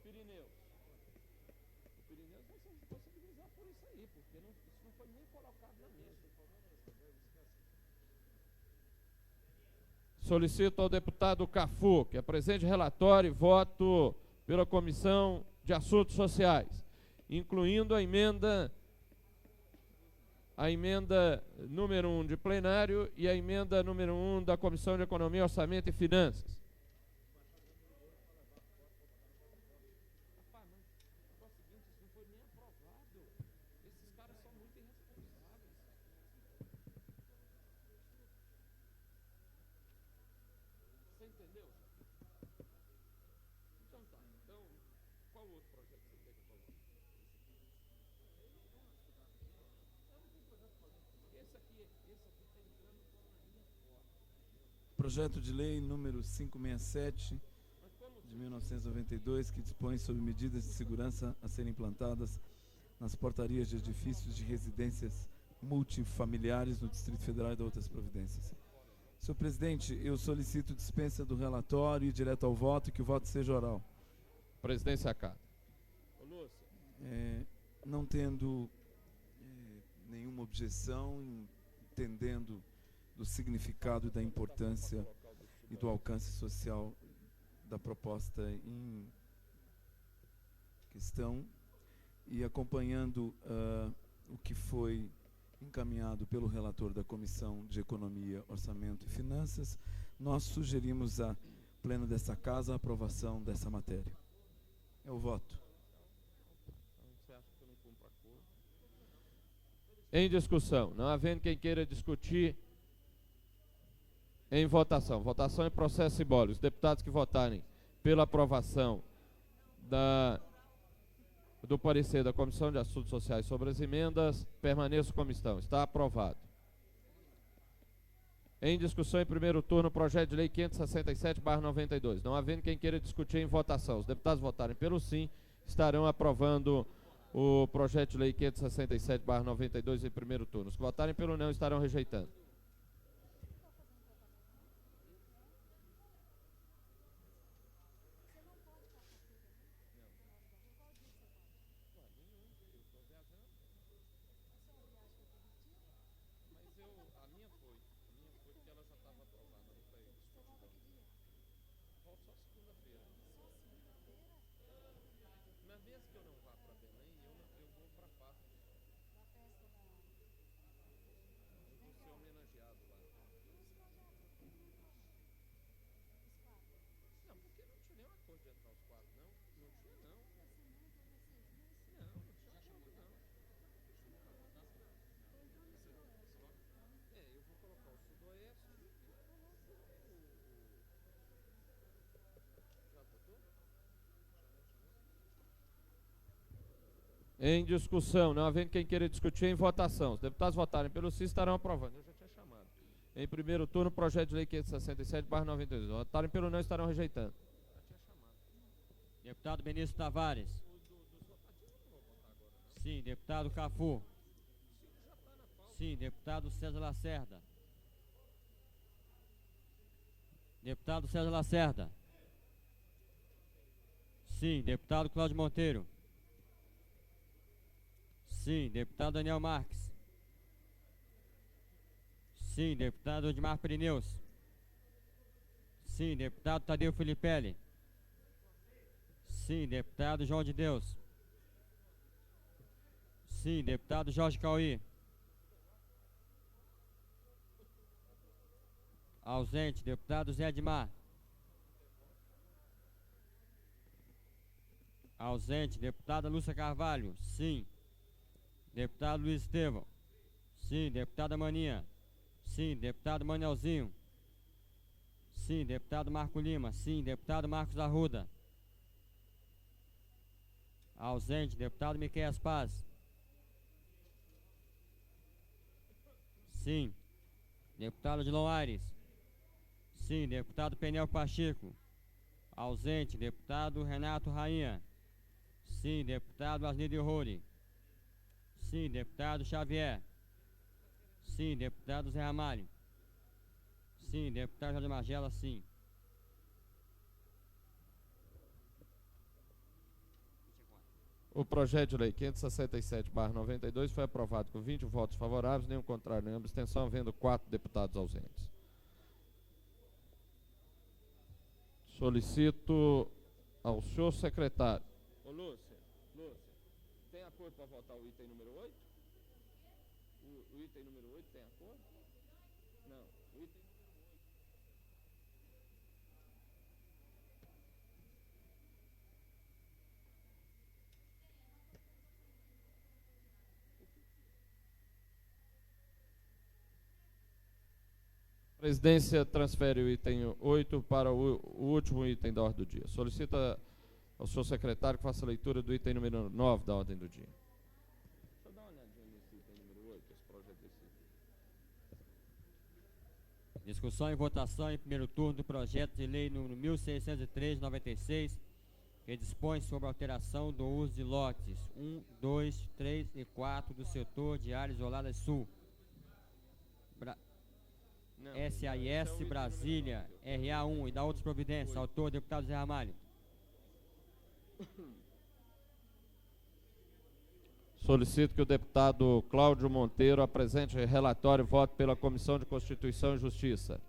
Pirineus. O Pirineus vai ser responsabilizado por isso aí, porque isso não foi nem colocado na mesa. Solicito ao deputado Cafu que apresente relatório e voto pela Comissão de Assuntos Sociais, incluindo a emenda número 1 de plenário e a emenda número 1 da Comissão de Economia, Orçamento e Finanças. Projeto de lei número 567 de 1992, que dispõe sobre medidas de segurança a serem implantadas nas portarias de edifícios de residências multifamiliares no Distrito Federal e de outras providências. Senhor presidente, eu solicito dispensa do relatório e direto ao voto, e que o voto seja oral. Presidência acata. Não tendo nenhuma objeção, entendendo do significado e da importância e do alcance social da proposta em questão e acompanhando o que foi encaminhado pelo relator da Comissão de Economia, Orçamento e Finanças, nós sugerimos a pleno dessa casa a aprovação dessa matéria. É o voto. Em discussão. Não havendo quem queira discutir, em votação. Votação em processo simbólico. Os deputados que votarem pela aprovação do parecer da Comissão de Assuntos Sociais sobre as emendas, permaneçam como estão. Está aprovado. Em discussão em primeiro turno, projeto de lei 567/92. Não havendo quem queira discutir em votação. Os deputados votarem pelo sim, estarão aprovando o projeto de lei 567/92 em primeiro turno. Os que votarem pelo não estarão rejeitando. Em discussão, não havendo quem queira discutir, em votação. Os deputados votarem pelo sim, estarão aprovando. Eu já tinha chamado. Em primeiro turno, projeto de lei 567/92. Votarem pelo não, estarão rejeitando. Deputado Benício Tavares. Sim. Deputado Cafu. Sim. Deputado César Lacerda. Deputado César Lacerda. Sim. Deputado Cláudio Monteiro. Sim. Deputado Daniel Marques. Sim. Deputado Odmar Pirineus. Sim. Deputado Tadeu Filipelli. Sim. Deputado João de Deus. Sim. Deputado Jorge Cauí. Ausente. Deputado Zé Edmar. Ausente. Deputada Lúcia Carvalho. Sim. Deputado Luiz Estevão. Sim. Deputada Maninha. Sim. Deputado Manelzinho. Sim. Deputado Marco Lima. Sim. Deputado Marcos Arruda. Ausente. Deputado Miqueias Paz. Sim. Deputado Odilon Aires. Sim. Deputado Peniel Pacheco. Ausente. Deputado Renato Rainha. Sim. Deputado Asnidio Roure. Sim. Deputado Xavier. Sim. Deputado Zé Ramalho. Sim. Deputado Jorge Magela. Sim. O projeto de lei 567/92 foi aprovado com 20 votos favoráveis, nenhum contrário, nenhuma abstenção, havendo 4 deputados ausentes. Solicito ao senhor secretário. Ô Lúcia, tem acordo para votar o item número 8? O item número 8 tem acordo? Não, o item... A presidência transfere o item 8 para o último item da ordem do dia. Solicita ao senhor secretário que faça a leitura do item número 9 da ordem do dia. Deixa eu dar uma olhadinha nesse item número 8, esse projeto desse item. Discussão e votação em primeiro turno do projeto de lei número 1603/96, que dispõe sobre a alteração do uso de lotes 1, 2, 3 e 4 do setor de áreas isoladas sul. SAIS Brasília, RA1 e da outras providências. Autor, deputado Zé Ramalho. Solicito que o deputado Cláudio Monteiro apresente relatório e vote pela Comissão de Constituição e Justiça.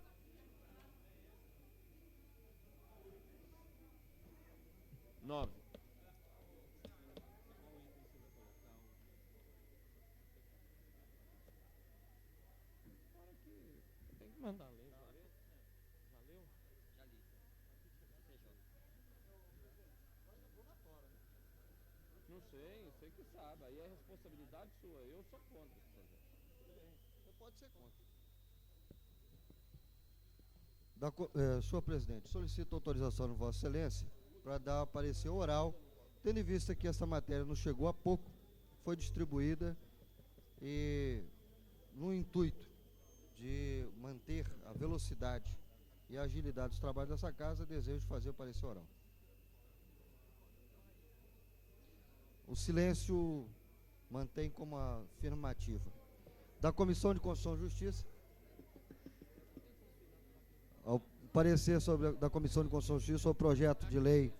Manda ler. Valeu? Não sei, sei que sabe. Aí é responsabilidade sua. Eu sou contra esse projeto. Você pode ser contra. Senhor presidente, solicito autorização de Vossa Excelência para dar parecer oral, tendo em vista que essa matéria nos chegou há pouco, foi distribuída e no intuito de manter a velocidade e a agilidade dos trabalhos dessa casa, desejo fazer o parecer oral. O silêncio mantém como afirmativa. Da Comissão de Constituição e Justiça, ao parecer da Comissão de Constituição e Justiça sobre o projeto de lei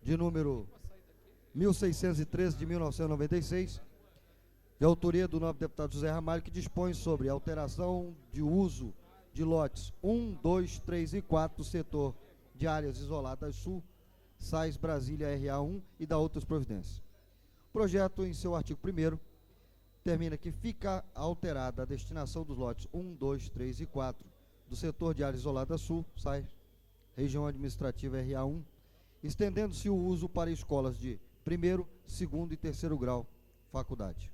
de número 1613 de 1996, de autoria do nobre deputado José Ramalho, que dispõe sobre alteração de uso de lotes 1, 2, 3 e 4 do setor de áreas isoladas sul, SAIS Brasília RA1 e da outras providências. O projeto, em seu artigo 1º, termina que fica alterada a destinação dos lotes 1, 2, 3 e 4 do setor de área isolada sul, SAIS, região administrativa RA1, estendendo-se o uso para escolas de 1º, 2º e 3º grau, faculdade.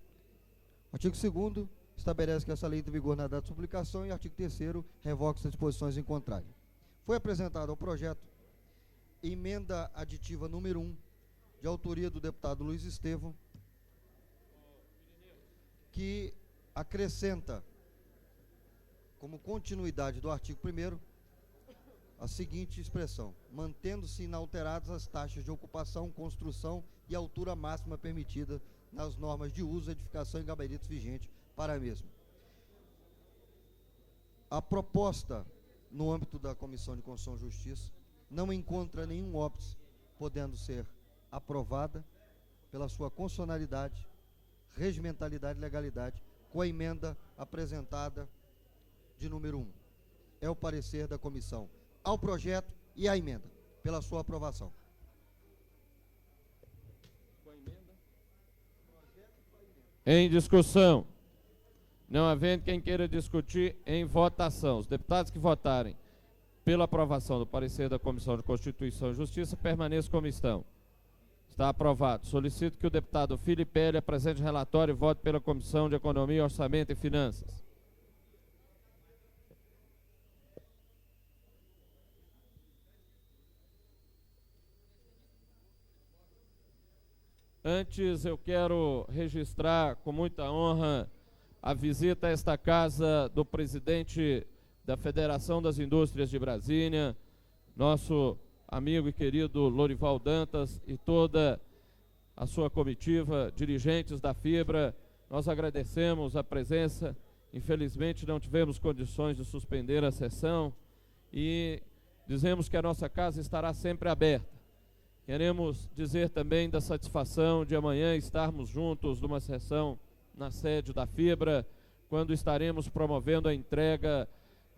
O artigo 2º estabelece que essa lei entra em vigor na data de publicação e o artigo 3º revoga as disposições em contrário. Foi apresentado ao projeto emenda aditiva número 1, de autoria do deputado Luiz Estevão, que acrescenta, como continuidade do artigo 1º, a seguinte expressão: mantendo-se inalteradas as taxas de ocupação, construção e altura máxima permitida nas normas de uso, edificação e gabaritos vigentes para a mesma. A proposta, no âmbito da Comissão de Constituição e Justiça, não encontra nenhum óbice, podendo ser aprovada pela sua constitucionalidade, regimentalidade e legalidade, com a emenda apresentada de número 1. É o parecer da comissão ao projeto e à emenda, pela sua aprovação. Em discussão. Não havendo quem queira discutir, em votação. Os deputados que votarem pela aprovação do parecer da Comissão de Constituição e Justiça permaneçam como estão. Está aprovado. Solicito que o deputado Filipelli apresente relatório e vote pela Comissão de Economia, Orçamento e Finanças. Antes, eu quero registrar com muita honra a visita a esta casa do presidente da Federação das Indústrias de Brasília, nosso amigo e querido Lorival Dantas e toda a sua comitiva, dirigentes da Fibra. Nós agradecemos a presença. Infelizmente não tivemos condições de suspender a sessão e dizemos que a nossa casa estará sempre aberta. Queremos dizer também da satisfação de amanhã estarmos juntos numa sessão na sede da Fibra, quando estaremos promovendo a entrega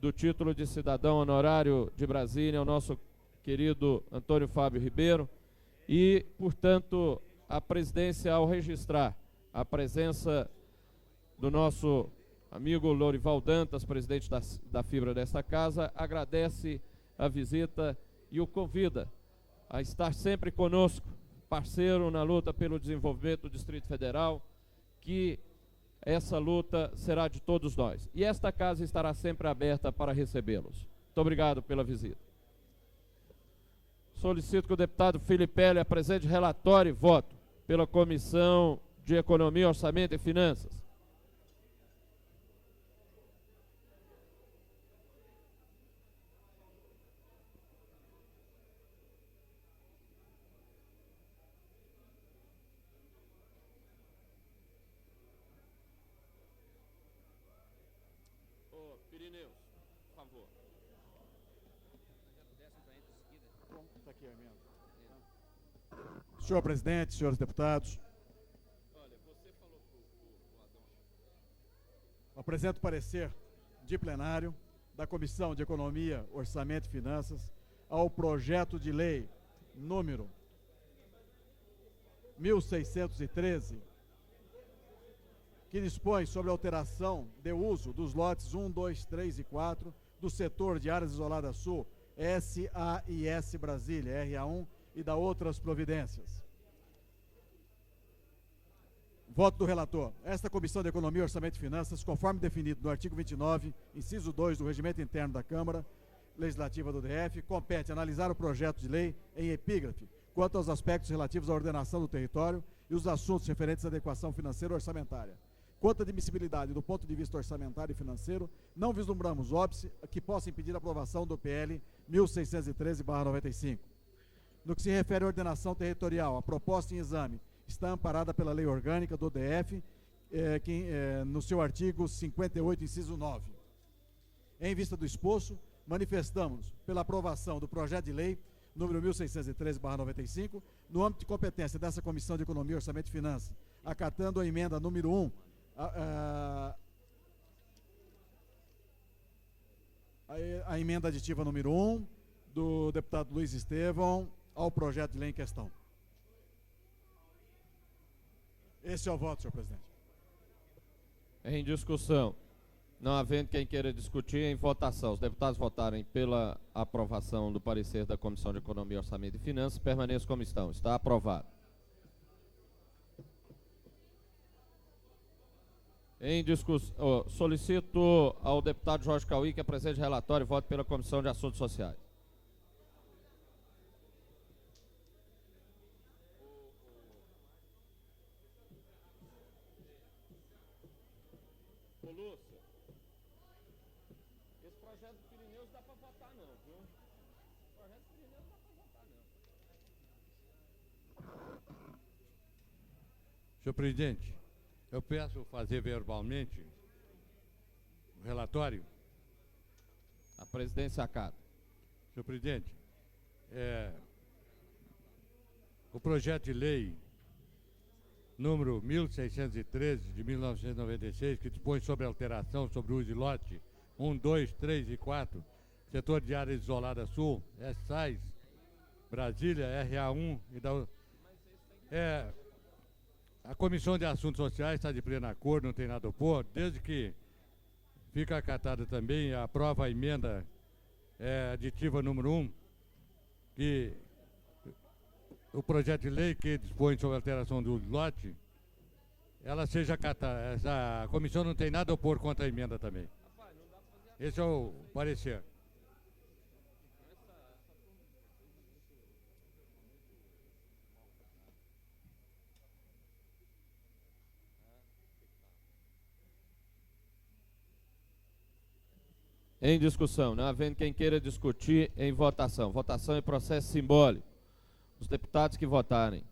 do título de cidadão honorário de Brasília ao nosso querido Antônio Fábio Ribeiro. E, portanto, a presidência, ao registrar a presença do nosso amigo Lorival Dantas, presidente da Fibra desta casa, agradece a visita e o convida a estar sempre conosco, parceiro na luta pelo desenvolvimento do Distrito Federal, que essa luta será de todos nós. E esta casa estará sempre aberta para recebê-los. Muito obrigado pela visita. Solicito que o deputado Filipelli apresente relatório e voto pela Comissão de Economia, Orçamento e Finanças. Pirineus, por favor. Senhor presidente, senhores deputados, apresento parecer de plenário da Comissão de Economia, Orçamento e Finanças ao projeto de lei número 1613 que dispõe sobre a alteração de uso dos lotes 1, 2, 3 e 4 do setor de áreas isoladas sul, SAS Brasília, RA1, e da outras providências. Voto do relator. Esta Comissão de Economia, Orçamento e Finanças, conforme definido no artigo 29, inciso 2 do Regimento Interno da Câmara Legislativa do DF, compete analisar o projeto de lei em epígrafe quanto aos aspectos relativos à ordenação do território e os assuntos referentes à adequação financeira orçamentária. Quanto à admissibilidade do ponto de vista orçamentário e financeiro, não vislumbramos óbice que possa impedir a aprovação do PL 1613/95. No que se refere à ordenação territorial, a proposta em exame está amparada pela Lei Orgânica do DF, no seu artigo 58, inciso 9. Em vista do exposto, manifestamos pela aprovação do projeto de lei número 1613/95, no âmbito de competência dessa Comissão de Economia, Orçamento e Finanças, acatando a emenda número 1, a emenda aditiva número 1 do deputado Luiz Estevão ao projeto de lei em questão. Esse é o voto, senhor presidente. Em discussão. Não havendo quem queira discutir, em votação. Os deputados votarem pela aprovação do parecer da Comissão de Economia, Orçamento e Finanças, permaneça como estão. Está aprovado. Em discussão, solicito ao deputado Jorge Cauí que apresente relatório e vote pela Comissão de Assuntos Sociais. Ô, Lúcia, esse projeto do Pirineus dá para votar não, viu? O projeto do Pirineus não dá para votar não. Senhor presidente, eu peço fazer verbalmente o relatório. A presidência acata. Senhor presidente, o projeto de lei número 1613 de 1996, que dispõe sobre alteração sobre o uso de lote 1, 2, 3 e 4, setor de área isolada sul, SAS Brasília, RA1 e da a Comissão de Assuntos Sociais está de pleno acordo, não tem nada a opor, desde que fica acatada também a aprova a emenda aditiva número 1, que o projeto de lei que dispõe sobre a alteração do lote, ela seja acatada. A comissão não tem nada a opor contra a emenda também. Esse é o parecer. Em discussão. Não havendo quem queira discutir, em votação. Votação em processo simbólico. Os deputados que votarem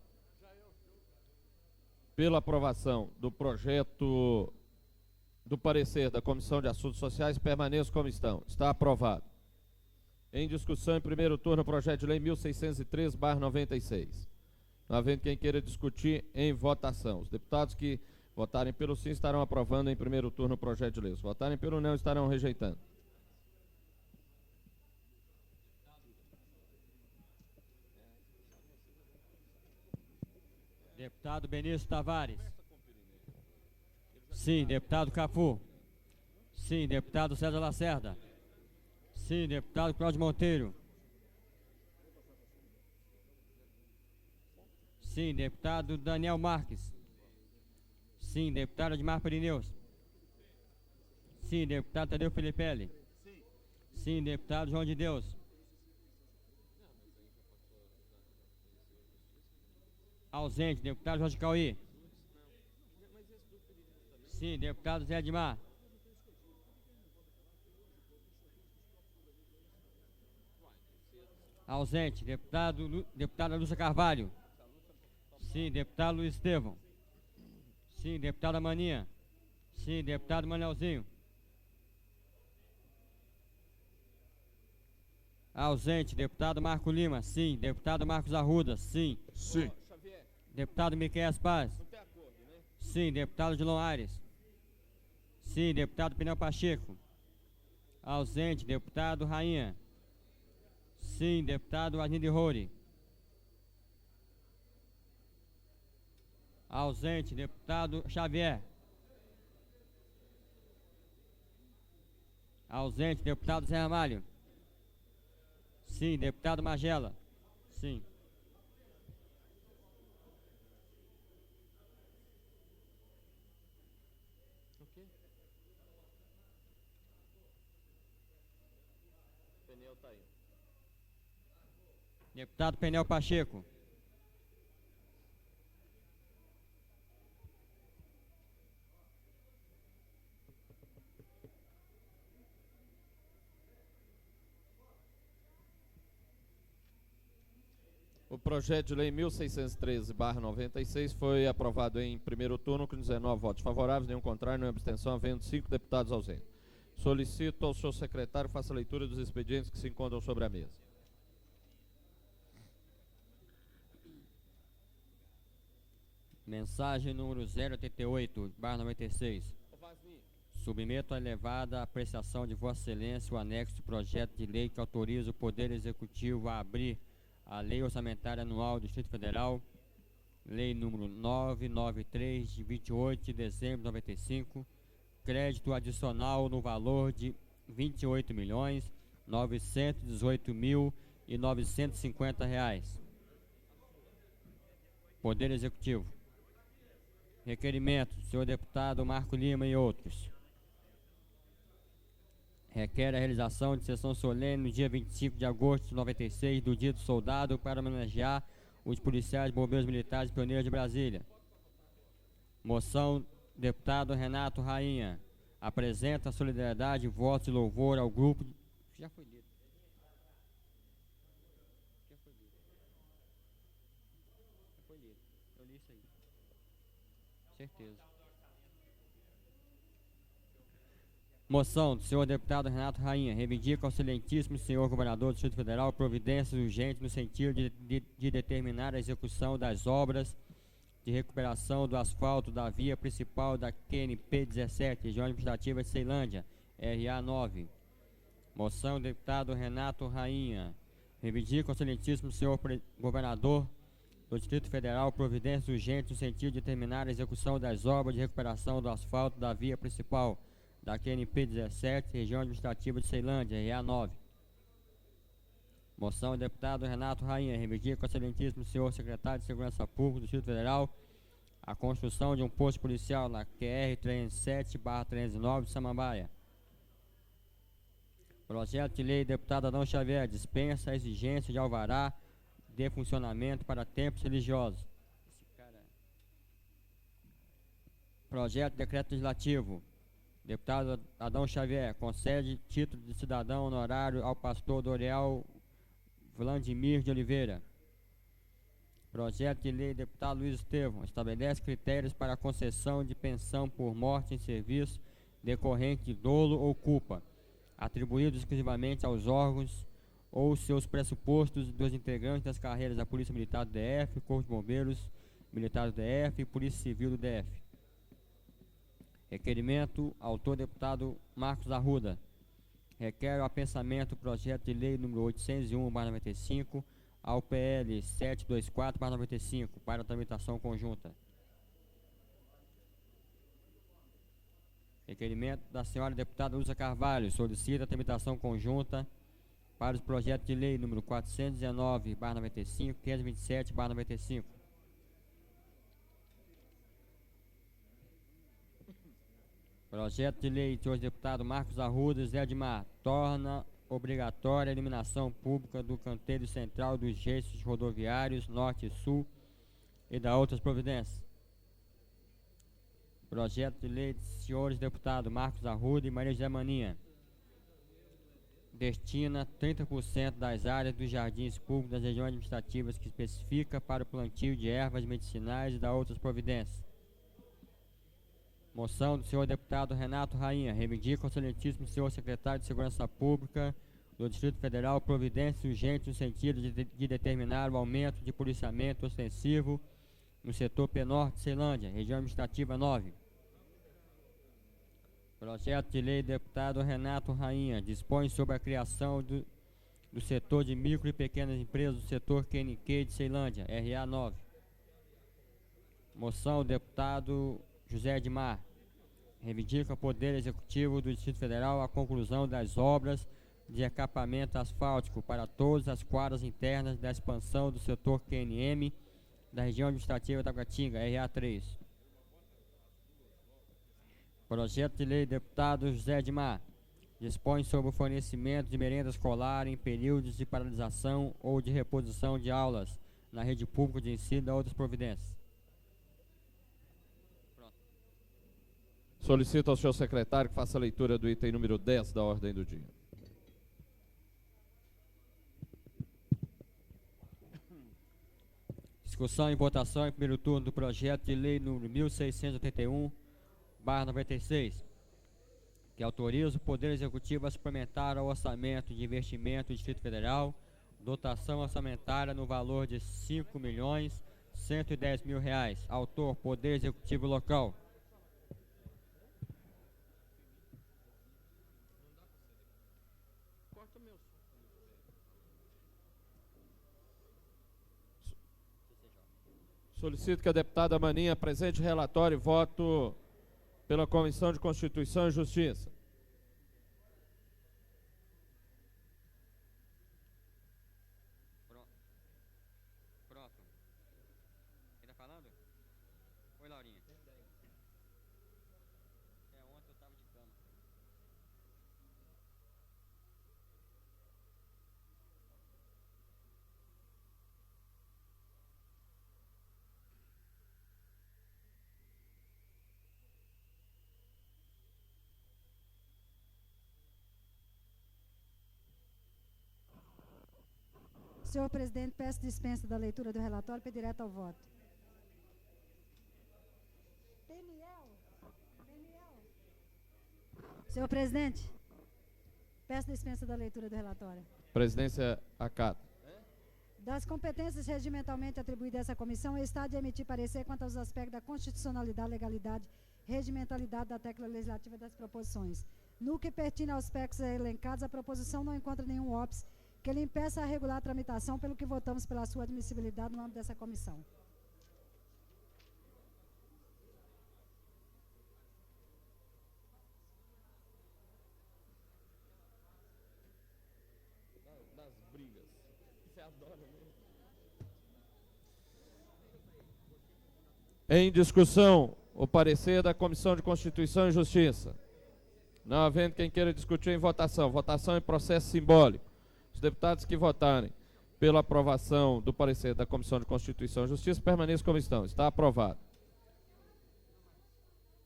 pela aprovação do projeto do parecer da Comissão de Assuntos Sociais permaneçam como estão. Está aprovado. Em discussão, em primeiro turno, o projeto de lei 1613/96. Não havendo quem queira discutir, em votação. Os deputados que votarem pelo sim estarão aprovando em primeiro turno o projeto de lei. Os votarem pelo não estarão rejeitando. Deputado Benício Tavares. Sim. Deputado Cafu. Sim. Deputado César Lacerda. Sim. Deputado Cláudio Monteiro. Sim. Deputado Daniel Marques. Sim. Deputado Edmar Pirineus. Sim. Deputado Tadeu Filipelli. Sim. Deputado João de Deus. Ausente, deputado Jorge Cauí. Sim, deputado Zé Edmar. Ausente, deputada Lúcia Carvalho. Sim, deputado Luiz Estevão. Sim, deputada Maninha. Sim, deputado Manelzinho. Ausente, deputado Marco Lima. Sim, deputado Marcos Arruda. Sim. Sim. Deputado Miquel Paz. Sim. Deputado Dilon Aires. Sim. Deputado Pinel Pacheco. Ausente. Deputado Rainha. Sim. Deputado Arninde Roure. Ausente. Deputado Xavier. Ausente, deputado Zé Ramalho. Sim, deputado Magela. Sim. Pneu tá aí. Deputado Penel Pacheco. O projeto de lei 1613/96 foi aprovado em primeiro turno com 19 votos favoráveis, nenhum contrário, nenhuma abstenção, havendo 5 deputados ausentes. Solicito ao senhor secretário que faça a leitura dos expedientes que se encontram sobre a mesa. Mensagem número 088/96. Submeto à elevada apreciação de Vossa Excelência o anexo de projeto de lei que autoriza o Poder Executivo a abrir a Lei Orçamentária Anual do Distrito Federal, Lei número 993, de 28 de dezembro de 95, crédito adicional no valor de R$ 28.918.950. Poder Executivo. Requerimento, senhor deputado Marco Lima e outros. Requer a realização de sessão solene no dia 25 de agosto de 96 do Dia do Soldado para homenagear os policiais bombeiros militares pioneiros de Brasília. Moção, deputado Renato Rainha. Apresenta solidariedade e votos de louvor ao grupo de... Já foi lido. Já foi lido. Já foi lido. Eu li isso aí. Certeza. Moção do senhor deputado Renato Rainha. Reivindica ao excelentíssimo senhor governador do Distrito Federal providências urgentes no sentido de determinar a execução das obras de recuperação do asfalto da via principal da QNP 17, região administrativa de Ceilândia, RA 9. Moção do deputado Renato Rainha. Reivindica ao excelentíssimo senhor governador do Distrito Federal providências urgentes no sentido de determinar a execução das obras de recuperação do asfalto da via principal da QNP 17, região administrativa de Ceilândia, RA 9. Moção do deputado Renato Rainha. Reivindica ao excelentíssimo senhor secretário de Segurança Pública do Distrito Federal a construção de um posto policial na QR 307/309 de Samambaia. Projeto de lei deputado Adão Xavier. Dispensa a exigência de alvará de funcionamento para templos religiosos. Projeto de decreto legislativo. Deputado Adão Xavier. Concede título de cidadão honorário ao pastor Doriel Vladimir de Oliveira. Projeto de lei deputado Luiz Estevão. Estabelece critérios para a concessão de pensão por morte em serviço decorrente de dolo ou culpa, atribuídos exclusivamente aos órgãos ou seus pressupostos dos integrantes das carreiras da Polícia Militar do DF, Corpo de Bombeiros Militar do DF e Polícia Civil do DF. Requerimento, autor deputado Marcos Arruda. Requer o apensamento do projeto de lei número 801/95 ao PL 724/95 para tramitação conjunta. Requerimento da senhora deputada Lúcia Carvalho. Solicita a tramitação conjunta para os projetos de lei número 419/95 e 527/95. Projeto de lei do senhor deputado Marcos Arruda e Zé Edmar. Torna obrigatória a eliminação pública do canteiro central dos eixos rodoviários Norte e Sul e da outras providências. Projeto de lei dos senhores deputados Marcos Arruda e Maria José Maninha. Destina 30% das áreas dos jardins públicos das regiões administrativas que especifica para o plantio de ervas medicinais e da outras providências. Moção do senhor deputado Renato Rainha. Reivindica ao excelentíssimo senhor secretário de Segurança Pública do Distrito Federal providências urgentes no sentido de determinar o aumento de policiamento ostensivo no setor P-Norte de Ceilândia, região administrativa 9. Projeto de lei deputado Renato Rainha. Dispõe sobre a criação do setor de micro e pequenas empresas do setor QNQ de Ceilândia, RA 9. Moção do deputado José Edmar. reivindica ao Poder Executivo do Distrito Federal a conclusão das obras de acapamento asfáltico para todas as quadras internas da expansão do setor QNM da região administrativa da Taguatinga, RA3. Projeto de lei deputado José Edmar dispõe sobre o fornecimento de merenda escolar em períodos de paralisação ou de reposição de aulas na rede pública de ensino e outras providências. Solicito ao senhor secretário que faça a leitura do item número 10 da ordem do dia. Discussão e votação em primeiro turno do projeto de lei número 1681/96, que autoriza o Poder Executivo a suplementar ao orçamento de investimento do Distrito Federal dotação orçamentária no valor de R$ 5.110.000. Autor, Poder Executivo Local. Solicito que a deputada Maninha apresente relatório e voto pela Comissão de Constituição e Justiça. Pronto. Quem tá falando? Oi, Laurinha. Ontem eu tava de cama. Senhor presidente, peço dispensa da leitura do relatório para ir direto ao voto. Senhor presidente, peço dispensa da leitura do relatório. Presidência acata. Das competências regimentalmente atribuídas a essa comissão, está de emitir parecer quanto aos aspectos da constitucionalidade, legalidade, regimentalidade da técnica legislativa das proposições. No que pertine aos aspectos elencados, a proposição não encontra nenhum óbice que lhe impeça a regular a tramitação, pelo que votamos pela sua admissibilidade no âmbito dessa comissão. Das brigas. Você adora mesmo. Em discussão, o parecer da Comissão de Constituição e Justiça. Não havendo quem queira discutir em votação. Votação em processo simbólico. Os deputados que votarem pela aprovação do parecer da Comissão de Constituição e Justiça permaneçam como estão. Está aprovado.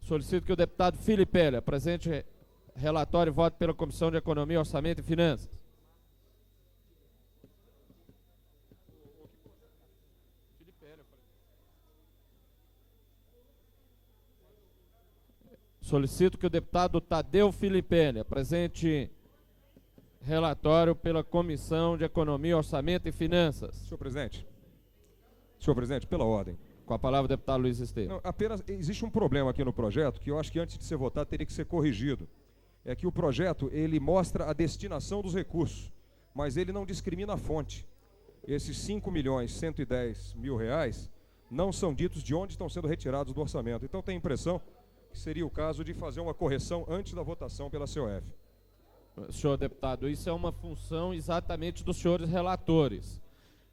Solicito que o deputado Filipelli apresente relatório e vote pela Comissão de Economia, Orçamento e Finanças. Solicito que o deputado Tadeu Filipelli apresente relatório pela Comissão de Economia, Orçamento e Finanças. Senhor presidente, pela ordem. Com a palavra o deputado Luiz Estevam. Não, apenas existe um problema aqui no projeto que eu acho que antes de ser votado teria que ser corrigido. É que o projeto, ele mostra a destinação dos recursos, mas ele não discrimina a fonte. Esses R$ 5.110.000 não são ditos de onde estão sendo retirados do orçamento. Então tem a impressão que seria o caso de fazer uma correção antes da votação pela COF. Senhor deputado, isso é uma função exatamente dos senhores relatores.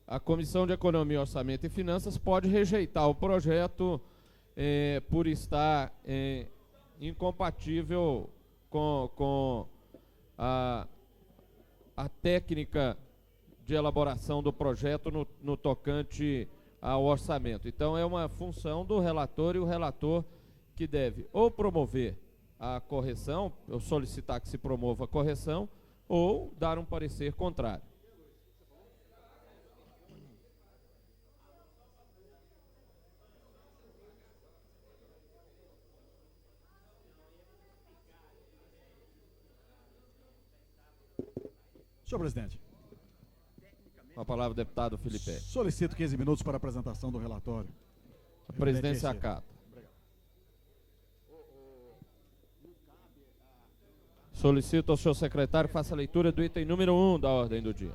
A Comissão de Economia, Orçamento e Finanças pode rejeitar o projeto por estar incompatível com a técnica de elaboração do projeto no tocante ao orçamento. Então é uma função do relator, e o relator que deve ou promover a correção, ou solicitar que se promova a correção, ou dar um parecer contrário. Senhor presidente. Com a palavra o deputado Felipe. Solicito 15 minutos para a apresentação do relatório. A presidência acata. Solicito ao senhor secretário que faça a leitura do item número 1 da ordem do dia.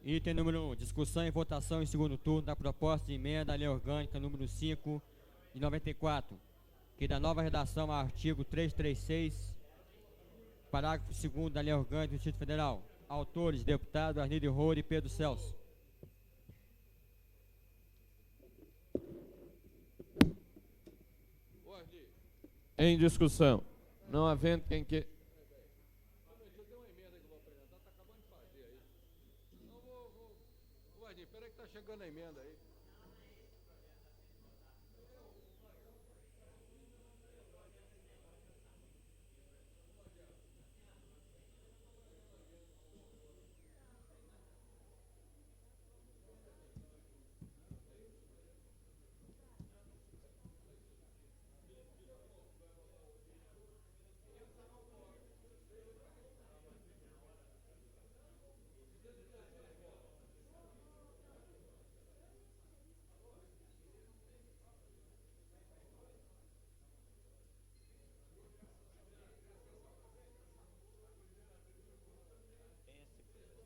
Item número 1, discussão e votação em segundo turno da proposta de emenda à lei orgânica número 5 de 94, que dá nova redação ao artigo 336, parágrafo 2º da lei orgânica do Distrito Federal. Autores, deputado Arnildo Roure e Pedro Celso. Em discussão. Não havendo quem que... Espera que está chegando a emenda aí.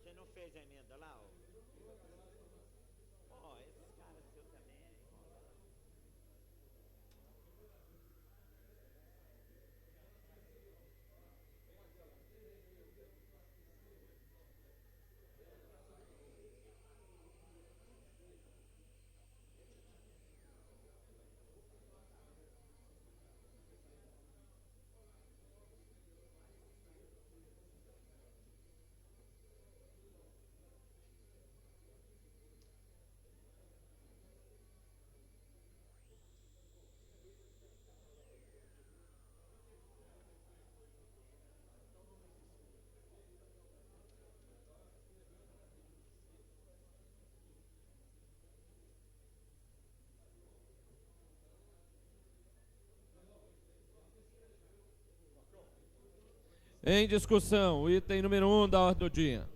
Você não fez a emenda lá, ó? Ó, esses caras seu também. Em discussão, o item número 1 da ordem do dia.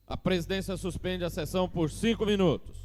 A presidência suspende a sessão por 5 minutos.